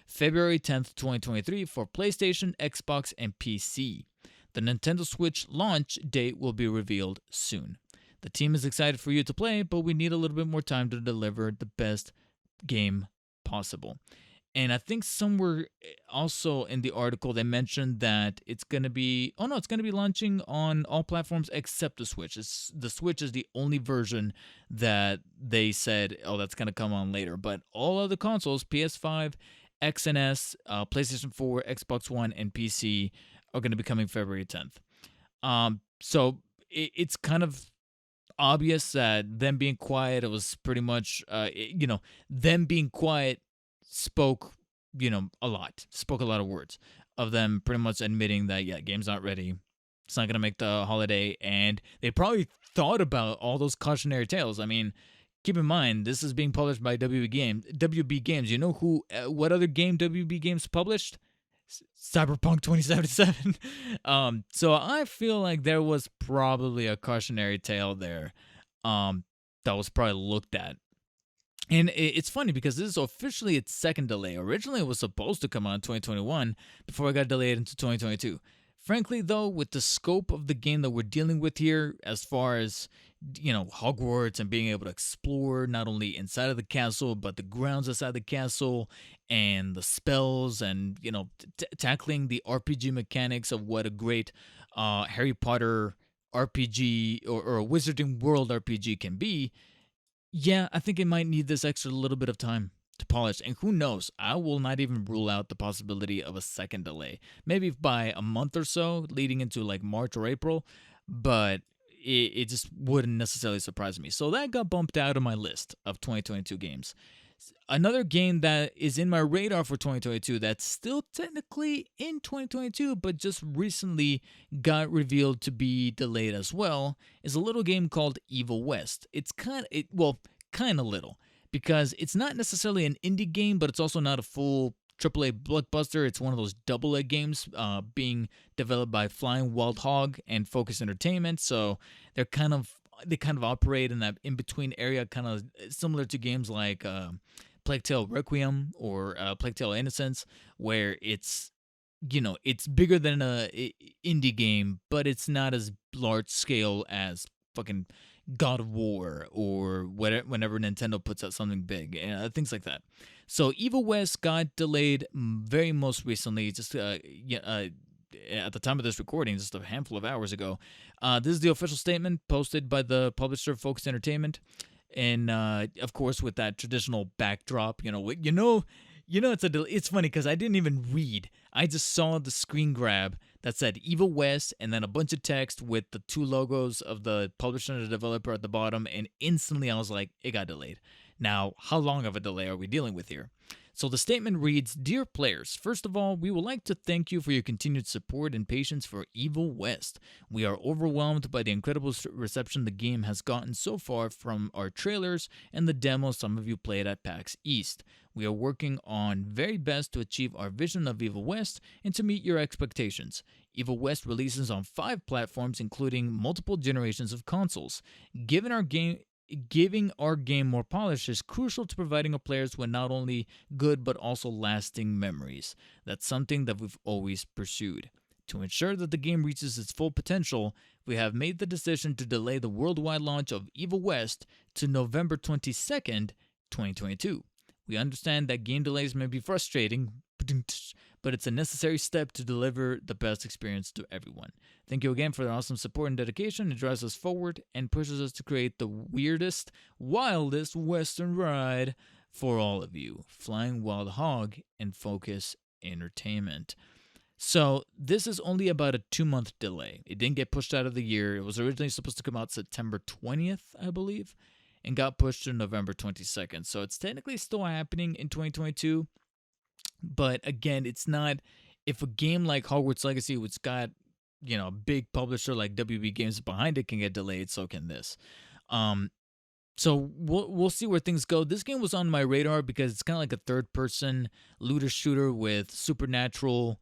Speaker 1: February 10th, 2023 for PlayStation, Xbox, and PC. The Nintendo Switch launch date will be revealed soon. The team is excited for you to play, but we need a little bit more time to deliver the best game possible. And I think somewhere also in the article they mentioned that it's gonna be it's gonna be launching on all platforms except the Switch. The Switch is the only version that they said, that's gonna come on later. But all other consoles, PS5, XNS, PlayStation 4, Xbox One, and PC are gonna be coming February 10th. So it's kind of obvious that them being quiet, it was pretty much, them being quiet spoke, a lot of words of them pretty much admitting that, game's not ready. It's not going to make the holiday. And they probably thought about all those cautionary tales. I mean, keep in mind, this is being published by WB Games. You know what other game WB Games published? Cyberpunk 2077. So I feel like there was probably a cautionary tale there that was probably looked at. And it's funny because this is officially its second delay. Originally, it was supposed to come out in 2021 before it got delayed into 2022. Frankly, though, with the scope of the game that we're dealing with here, as far as, Hogwarts and being able to explore not only inside of the castle, but the grounds outside the castle and the spells and, tackling the RPG mechanics of what a great Harry Potter RPG or a Wizarding World RPG can be, I think it might need this extra little bit of time to polish. And who knows, I will not even rule out the possibility of a second delay. Maybe by a month or so, leading into like March or April, but it just wouldn't necessarily surprise me. So that got bumped out of my list of 2022 games. Another game that is in my radar for 2022 that's still technically in 2022 but just recently got revealed to be delayed as well is a little game called Evil West. It's kind of little because it's not necessarily an indie game, but it's also not a full AAA blockbuster. It's one of those double A games being developed by Flying Wild Hog and Focus Entertainment. So they kind of operate in that in between area, kind of similar to games like Plague Tale Requiem or Plague Tale Innocence, where it's bigger than a indie game, but it's not as large scale as fucking God of War or whenever Nintendo puts out something big, things like that. So Evil West got delayed very most recently, just at the time of this recording, just a handful of hours ago. This is the official statement posted by the publisher Focus Entertainment, and of course with that traditional backdrop. It's funny because I didn't even read. I just saw the screen grab that said Evil West and then a bunch of text with the two logos of the publisher and the developer at the bottom, and instantly I was like, it got delayed. Now, how long of a delay are we dealing with here? So the statement reads, Dear players, first of all, we would like to thank you for your continued support and patience for Evil West. We are overwhelmed by the incredible reception the game has gotten so far from our trailers and the demos some of you played at PAX East. We are working on very best to achieve our vision of Evil West and to meet your expectations. Evil West releases on 5 platforms, including multiple generations of consoles. Giving our game more polish is crucial to providing our players with not only good but also lasting memories. That's something that we've always pursued. To ensure that the game reaches its full potential, we have made the decision to delay the worldwide launch of Evil West to November 22nd, 2022. We understand that game delays may be frustrating, but it's a necessary step to deliver the best experience to everyone. Thank you again for the awesome support and dedication. It drives us forward and pushes us to create the weirdest, wildest Western ride for all of you. Flying Wild Hog and Focus Entertainment. So this is only about a 2-month delay. It didn't get pushed out of the year. It was originally supposed to come out September 20th, I believe, and got pushed to November 22nd. So it's technically still happening in 2022. But again, it's not, if a game like Hogwarts Legacy, which got, a big publisher like WB Games behind it, can get delayed, so can this. So we'll see where things go. This game was on my radar because it's kind of like a third-person looter shooter with supernatural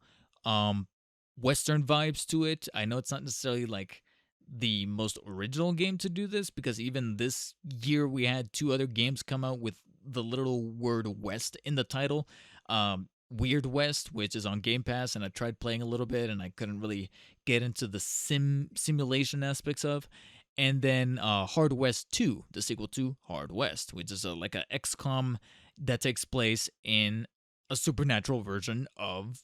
Speaker 1: Western vibes to it. I know it's not necessarily like the most original game to do this, because even this year we had two other games come out with the little word West in the title. Weird West, which is on Game Pass, and I tried playing a little bit and I couldn't really get into the simulation aspects of. And then Hard West 2, the sequel to Hard West, which is like a XCOM that takes place in a supernatural version of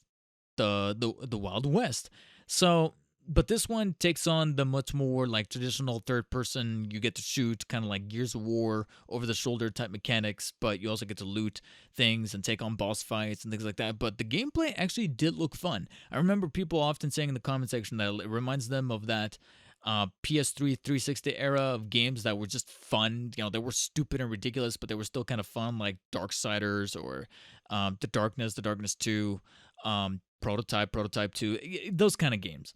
Speaker 1: the Wild West. So, but this one takes on the much more like traditional third person. You get to shoot, kind of like Gears of War, over the shoulder type mechanics, but you also get to loot things and take on boss fights and things like that. But the gameplay actually did look fun. I remember people often saying in the comment section that it reminds them of that PS3 360 era of games that were just fun. You know, they were stupid and ridiculous, but they were still kind of fun, like Darksiders or The Darkness 2, Prototype 2, those kind of games.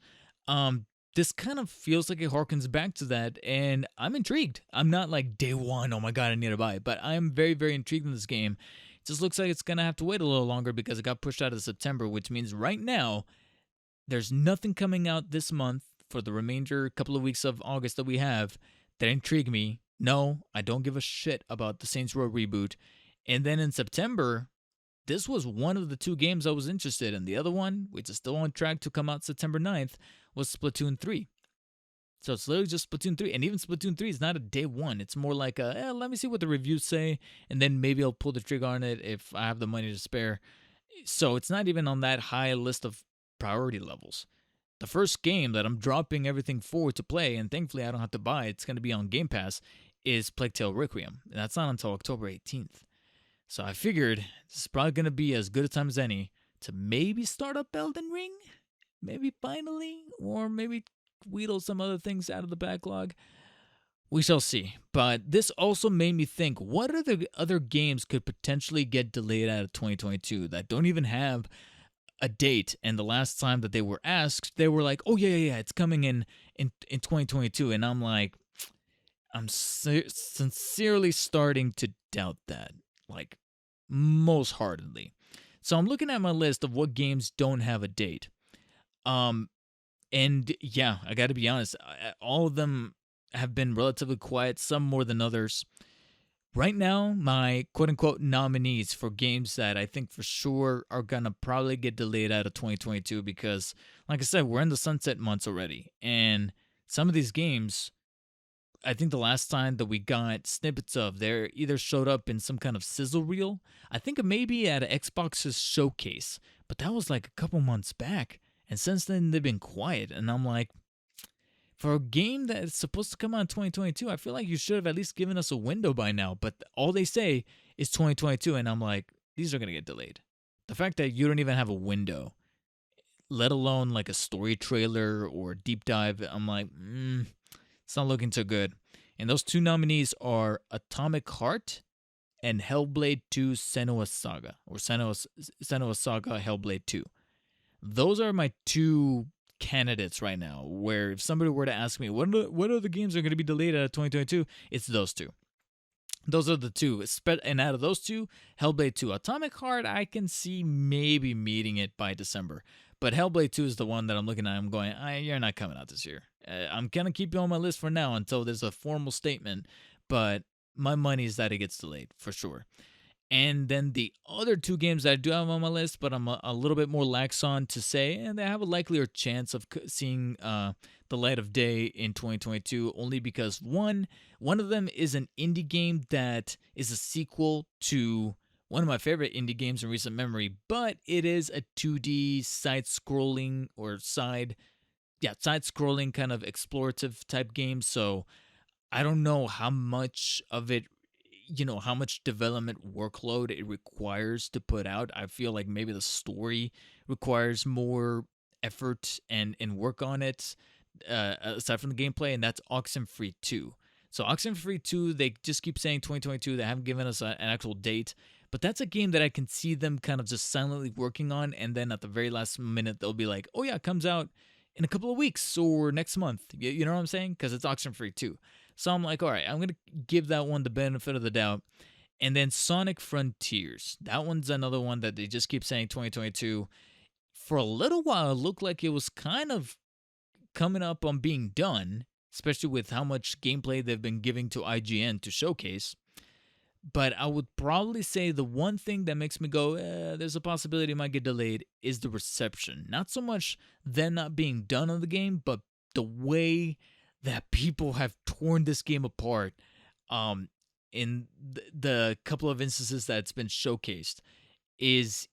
Speaker 1: This kind of feels like it harkens back to that, and I'm intrigued. I'm not like day one, oh my god, I need to buy it, but I'm very, very intrigued in this game. It just looks like it's going to have to wait a little longer because it got pushed out of September, which means right now, there's nothing coming out this month for the remainder couple of weeks of August that we have that intrigue me. No, I don't give a shit about the Saints Row reboot. And then in September, this was one of the two games I was interested in. The other one, which is still on track to come out September 9th, was Splatoon 3. So it's literally just Splatoon 3. And even Splatoon 3 is not a day one. It's more like let me see what the reviews say, and then maybe I'll pull the trigger on it if I have the money to spare. So it's not even on that high list of priority levels. The first game that I'm dropping everything for to play, and thankfully I don't have to buy, it's going to be on Game Pass, is Plague Tale Requiem. And that's not until October 18th. So I figured this is probably going to be as good a time as any to maybe start up Elden Ring, maybe finally, or maybe wheedle some other things out of the backlog. We shall see. But this also made me think, what other games could potentially get delayed out of 2022 that don't even have a date? And the last time that they were asked, they were like, oh yeah, it's coming in 2022. And I'm like, I'm sincerely starting to doubt that, like, most heartedly. So I'm looking at my list of what games don't have a date. And yeah, I got to be honest, all of them have been relatively quiet, some more than others. Right now, my quote-unquote nominees for games that I think for sure are going to probably get delayed out of 2022 because, like I said, we're in the sunset months already. And some of these games, I think the last time that we got snippets of, they either showed up in some kind of sizzle reel. I think maybe at Xbox's showcase, but that was like a couple months back. And since then, they've been quiet. And I'm like, for a game that's supposed to come out in 2022, I feel like you should have at least given us a window by now. But all they say is 2022, and I'm like, these are going to get delayed. The fact that you don't even have a window, let alone like a story trailer or a deep dive, I'm like, it's not looking too good. And those two nominees are Atomic Heart and Hellblade 2 Senua's Saga, or Senua's Saga Hellblade 2. Those are my two candidates right now, where if somebody were to ask me what other games are going to be delayed out of 2022, it's those two. Those are the two. And out of those two, Hellblade 2. Atomic Heart, I can see maybe meeting it by December. But Hellblade 2 is the one that I'm looking at. I'm going, you're not coming out this year. I'm going to keep you on my list for now until there's a formal statement. But my money is that it gets delayed, for sure. And then the other two games that I do have on my list, but I'm a little bit more lax on to say, and they have a likelier chance of seeing the light of day in 2022, only because one of them is an indie game that is a sequel to one of my favorite indie games in recent memory, but it is a 2D side-scrolling kind of explorative type game, so I don't know how much of it, how much development workload it requires to put out. I feel like maybe the story requires more effort and work on it, aside from the gameplay, and that's Oxenfree 2. So Oxenfree 2, they just keep saying 2022. They haven't given us an actual date, but that's a game that I can see them kind of just silently working on, and then at the very last minute, they'll be like, oh yeah, it comes out in a couple of weeks or next month. You know what I'm saying? Because it's Oxenfree 2. So I'm like, all right, I'm going to give that one the benefit of the doubt. And then Sonic Frontiers. That one's another one that they just keep saying 2022. For a little while, it looked like it was kind of coming up on being done. especially with how much gameplay they've been giving to IGN to showcase. But I would probably say the one thing that makes me go, there's a possibility it might get delayed is the reception. Not so much them not being done on the game, but the way that people have torn this game apart in the couple of instances that's been showcased is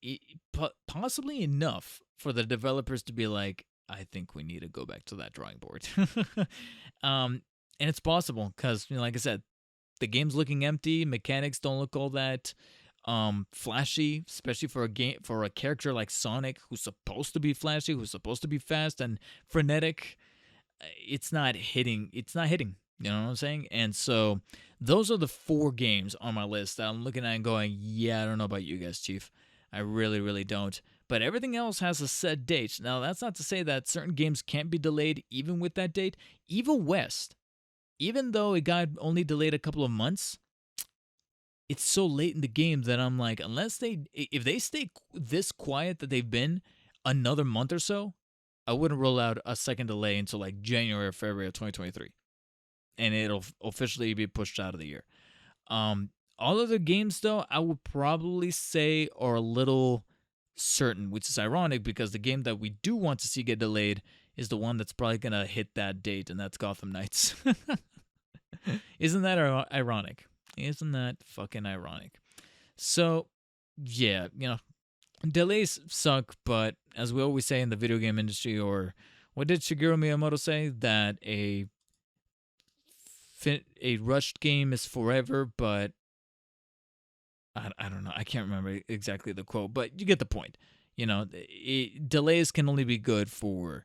Speaker 1: possibly enough for the developers to be like, I think we need to go back to that drawing board. And it's possible because, like I said, the game's looking empty. Mechanics don't look all that flashy, especially for a character like Sonic, who's supposed to be flashy, who's supposed to be fast and frenetic. It's not hitting. It's not hitting. You know what I'm saying? And so those are the 4 games on my list that I'm looking at and going, yeah, I don't know about you guys, Chief. I really, really don't. But everything else has a set date. Now, that's not to say that certain games can't be delayed even with that date. Evil West, even though it got only delayed a couple of months, it's so late in the game that I'm like, if they stay this quiet that they've been another month or so, I wouldn't roll out a second delay until like January or February of 2023. And it'll officially be pushed out of the year. All other games, though, I would probably say are a little certain, which is ironic because the game that we do want to see get delayed is the one that's probably going to hit that date, and that's Gotham Knights. Isn't that ironic? Isn't that fucking ironic? So, yeah, delays suck, but as we always say in the video game industry, or what did Shigeru Miyamoto say? That a rushed game is forever, but I don't know. I can't remember exactly the quote, but you get the point. Delays can only be good for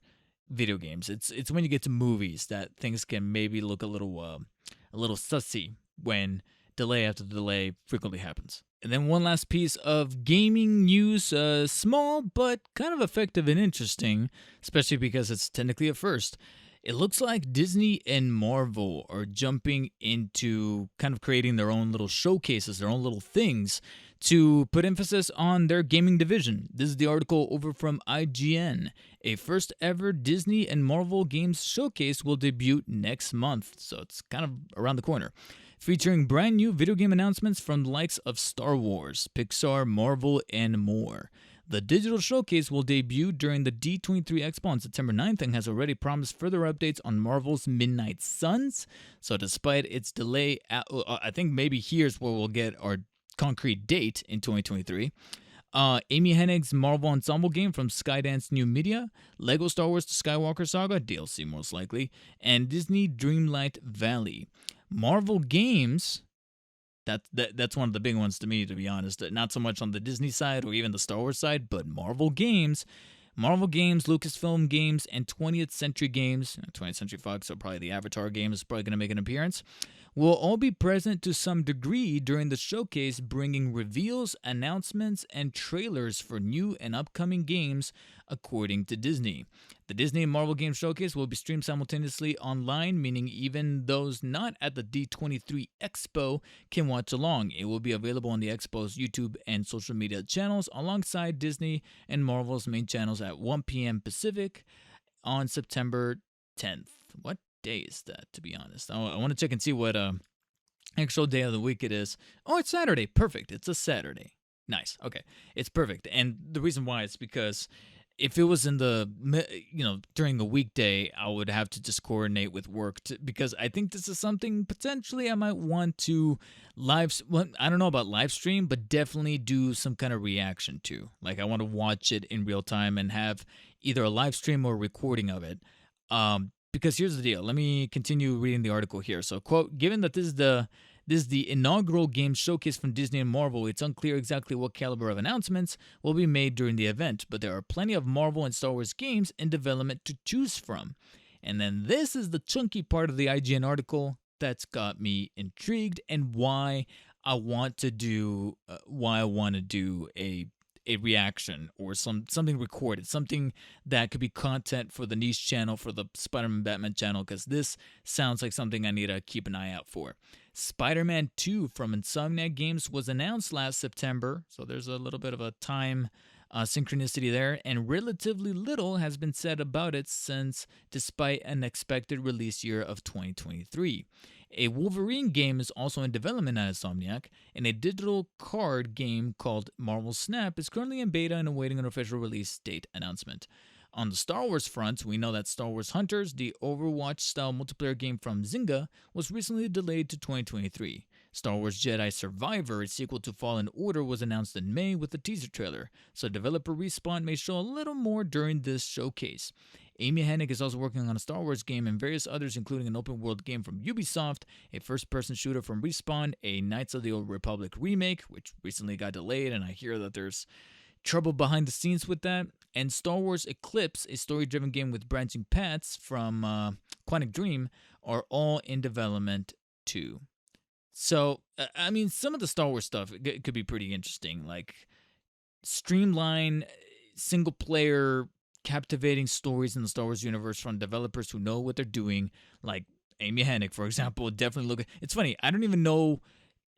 Speaker 1: video games. It's when you get to movies that things can maybe look a little sussy when delay after delay frequently happens. And then one last piece of gaming news, small but kind of effective and interesting, especially because it's technically a first. It looks like Disney and Marvel are jumping into kind of creating their own little showcases, their own little things to put emphasis on their gaming division. This is the article over from IGN. A first ever Disney and Marvel games showcase will debut next month, so it's kind of around the corner, featuring brand new video game announcements from the likes of Star Wars, Pixar, Marvel, and more. The digital showcase will debut during the D23 Expo on September 9th and has already promised further updates on Marvel's Midnight Suns. So despite its delay, I think maybe here's where we'll get our concrete date in 2023. Amy Hennig's Marvel Ensemble game from Skydance New Media, Lego Star Wars The Skywalker Saga, DLC most likely, and Disney Dreamlight Valley. Marvel games... That's one of the big ones to me, to be honest. Not so much on the Disney side or even the Star Wars side, but Marvel games, Lucasfilm games, and 20th Century Games, 20th Century Fox, so probably the Avatar game is probably going to make an appearance, will all be present to some degree during the showcase, bringing reveals, announcements, and trailers for new and upcoming games, according to Disney. The Disney and Marvel Game Showcase will be streamed simultaneously online, meaning even those not at the D23 Expo can watch along. It will be available on the Expo's YouTube and social media channels alongside Disney and Marvel's main channels at 1 p.m. Pacific on September 10th. What day is that, to be honest? I want to check and see what actual day of the week it is. Oh, it's Saturday. Perfect. It's a Saturday. Nice. Okay. It's perfect. And the reason why is because if it was in the, during a weekday, I would have to just coordinate with work because I think this is something potentially I might want to I don't know about live stream, but definitely do some kind of reaction to. Like I want to watch it in real time and have either a live stream or a recording of it. Because here's the deal. Let me continue reading the article here. So, quote, given that this is the inaugural game showcase from Disney and Marvel, it's unclear exactly what caliber of announcements will be made during the event, but there are plenty of Marvel and Star Wars games in development to choose from. And then this is the chunky part of the IGN article that's got me intrigued and why I want to do a reaction or something recorded, something that could be content for the niche channel, for the Spider-Man Batman channel, because this sounds like something I need to keep an eye out for. Spider-Man 2 from Insomniac Games was announced last September, so there's a little bit of a time synchronicity there, and relatively little has been said about it since, despite an expected release year of 2023. A Wolverine game is also in development at Insomniac, and a digital card game called Marvel Snap is currently in beta and awaiting an official release date announcement. On the Star Wars front, we know that Star Wars Hunters, the Overwatch-style multiplayer game from Zynga, was recently delayed to 2023. Star Wars Jedi Survivor, its sequel to Fallen Order, was announced in May with a teaser trailer, so developer Respawn may show a little more during this showcase. Amy Hennig is also working on a Star Wars game and various others, including an open-world game from Ubisoft, a first-person shooter from Respawn, a Knights of the Old Republic remake, which recently got delayed, and I hear that there's trouble behind the scenes with that, and Star Wars Eclipse, a story-driven game with branching paths from Quantic Dream, are all in development too. So, I mean, some of the Star Wars stuff could be pretty interesting, like streamline, single-player, captivating stories in the Star Wars universe from developers who know what they're doing, like Amy Hennig, for example. Definitely look. It's funny, I don't even know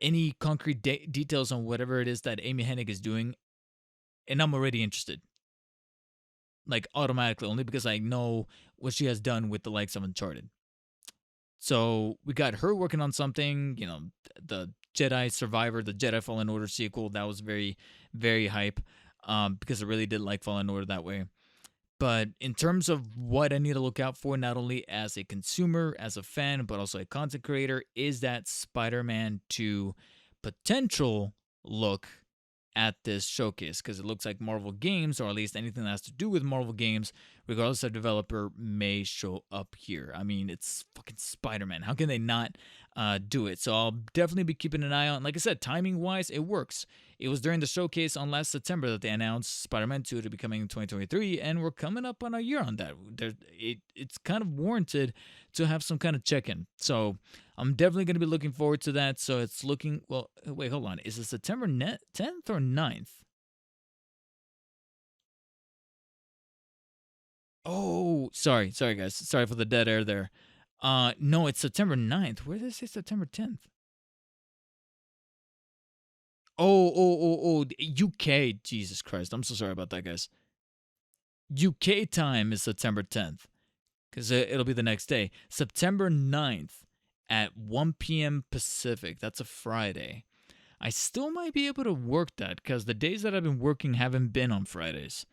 Speaker 1: any concrete details on whatever it is that Amy Hennig is doing, and I'm already interested. Like, automatically, only because I know what she has done with the likes of Uncharted. So we got her working on something, the Jedi Survivor, the Jedi Fallen Order sequel. That was very, very hype, because I really did like Fallen Order that way. But in terms of what I need to look out for, not only as a consumer, as a fan, but also a content creator, is that Spider-Man 2 potential look at this showcase, because it looks like Marvel games, or at least anything that has to do with Marvel games, regardless of developer, may show up here. I mean, it's fucking Spider-Man. How can they not do it? So I'll definitely be keeping an eye on. Like I said, timing-wise, it works. It was during the showcase on last September that they announced Spider-Man 2 to be coming in 2023, and we're coming up on a year on that. It's kind of warranted to have some kind of check-in. So I'm definitely going to be looking forward to that. So it's looking, well, wait, hold on. Is it September 10th or 9th? Oh, sorry guys. Sorry for the dead air there. No, it's September 9th. Where did it say September 10th? Oh, UK. Jesus Christ. I'm so sorry about that, guys. UK time is September 10th, because it'll be the next day. September 9th at 1 p.m. Pacific. That's a Friday. I still might be able to work that, because the days that I've been working haven't been on Fridays.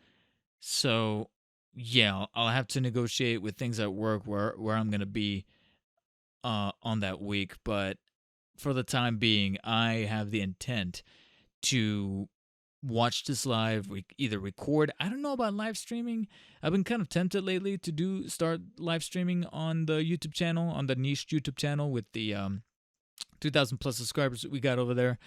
Speaker 1: So, yeah, I'll have to negotiate with things at work where I'm going to be on that week. But for the time being, I have the intent to watch this live, either record. I don't know about live streaming. I've been kind of tempted lately to start live streaming on the YouTube channel, on the niche YouTube channel with the 2,000 plus subscribers that we got over there.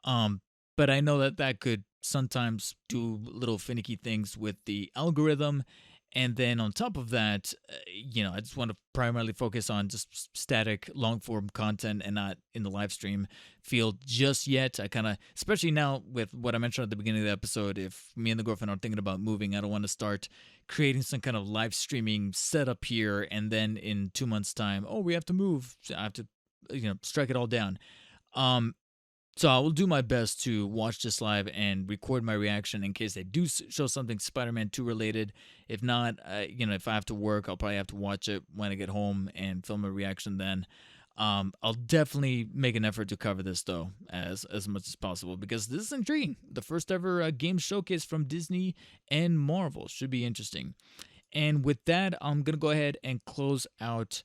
Speaker 1: But I know that could sometimes do little finicky things with the algorithm. And then on top of that, I just want to primarily focus on just static, long-form content and not in the live stream field just yet. I kind of, especially now with what I mentioned at the beginning of the episode, if me and the girlfriend are thinking about moving, I don't want to start creating some kind of live streaming setup here, and then in 2 months' time, we have to move. I have to, strike it all down. So I will do my best to watch this live and record my reaction in case they do show something Spider-Man 2 related. If not, if I have to work, I'll probably have to watch it when I get home and film a reaction then. I'll definitely make an effort to cover this, though, as much as possible, because this is intriguing. The first ever game showcase from Disney and Marvel should be interesting. And with that, I'm going to go ahead and close out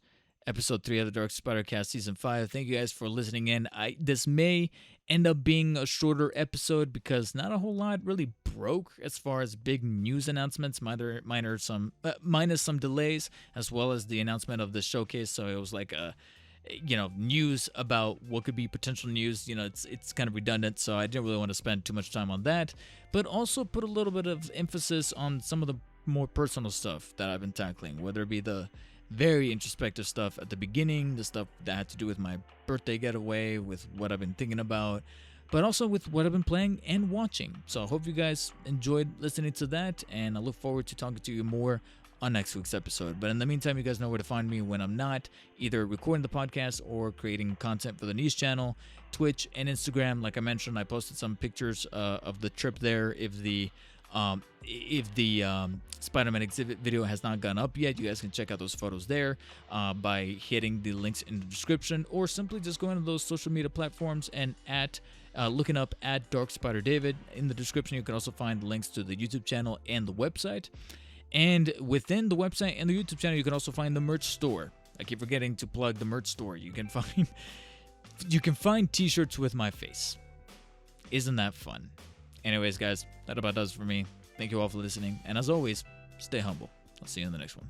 Speaker 1: Episode 3 of the Dark Spider Cast Season 5. Thank you guys for listening in. This may end up being a shorter episode because not a whole lot really broke as far as big news announcements, minus some delays, as well as the announcement of the showcase. So it was like news about what could be potential news. It's kind of redundant, so I didn't really want to spend too much time on that, but also put a little bit of emphasis on some of the more personal stuff that I've been tackling, whether it be the very introspective stuff at the beginning, the stuff that had to do with my birthday getaway, with what I've been thinking about, but also with what I've been playing and watching. So I hope you guys enjoyed listening to that, and I look forward to talking to you more on next week's episode. But in the meantime, you guys know where to find me when I'm not either recording the podcast or creating content for the niche channel, Twitch and Instagram. Like I mentioned, I posted some pictures of the trip there. If the If the Spider-Man exhibit video has not gone up yet, you guys can check out those photos there by hitting the links in the description, or simply just going to those social media platforms and looking up at DarkspiderDavid. In the description, you can also find links to the YouTube channel and the website. And within the website and the YouTube channel, you can also find the merch store. I keep forgetting to plug the merch store. You can find t-shirts with my face. Isn't that fun? Anyways, guys, that about does it for me. Thank you all for listening. And as always, stay humble. I'll see you in the next one.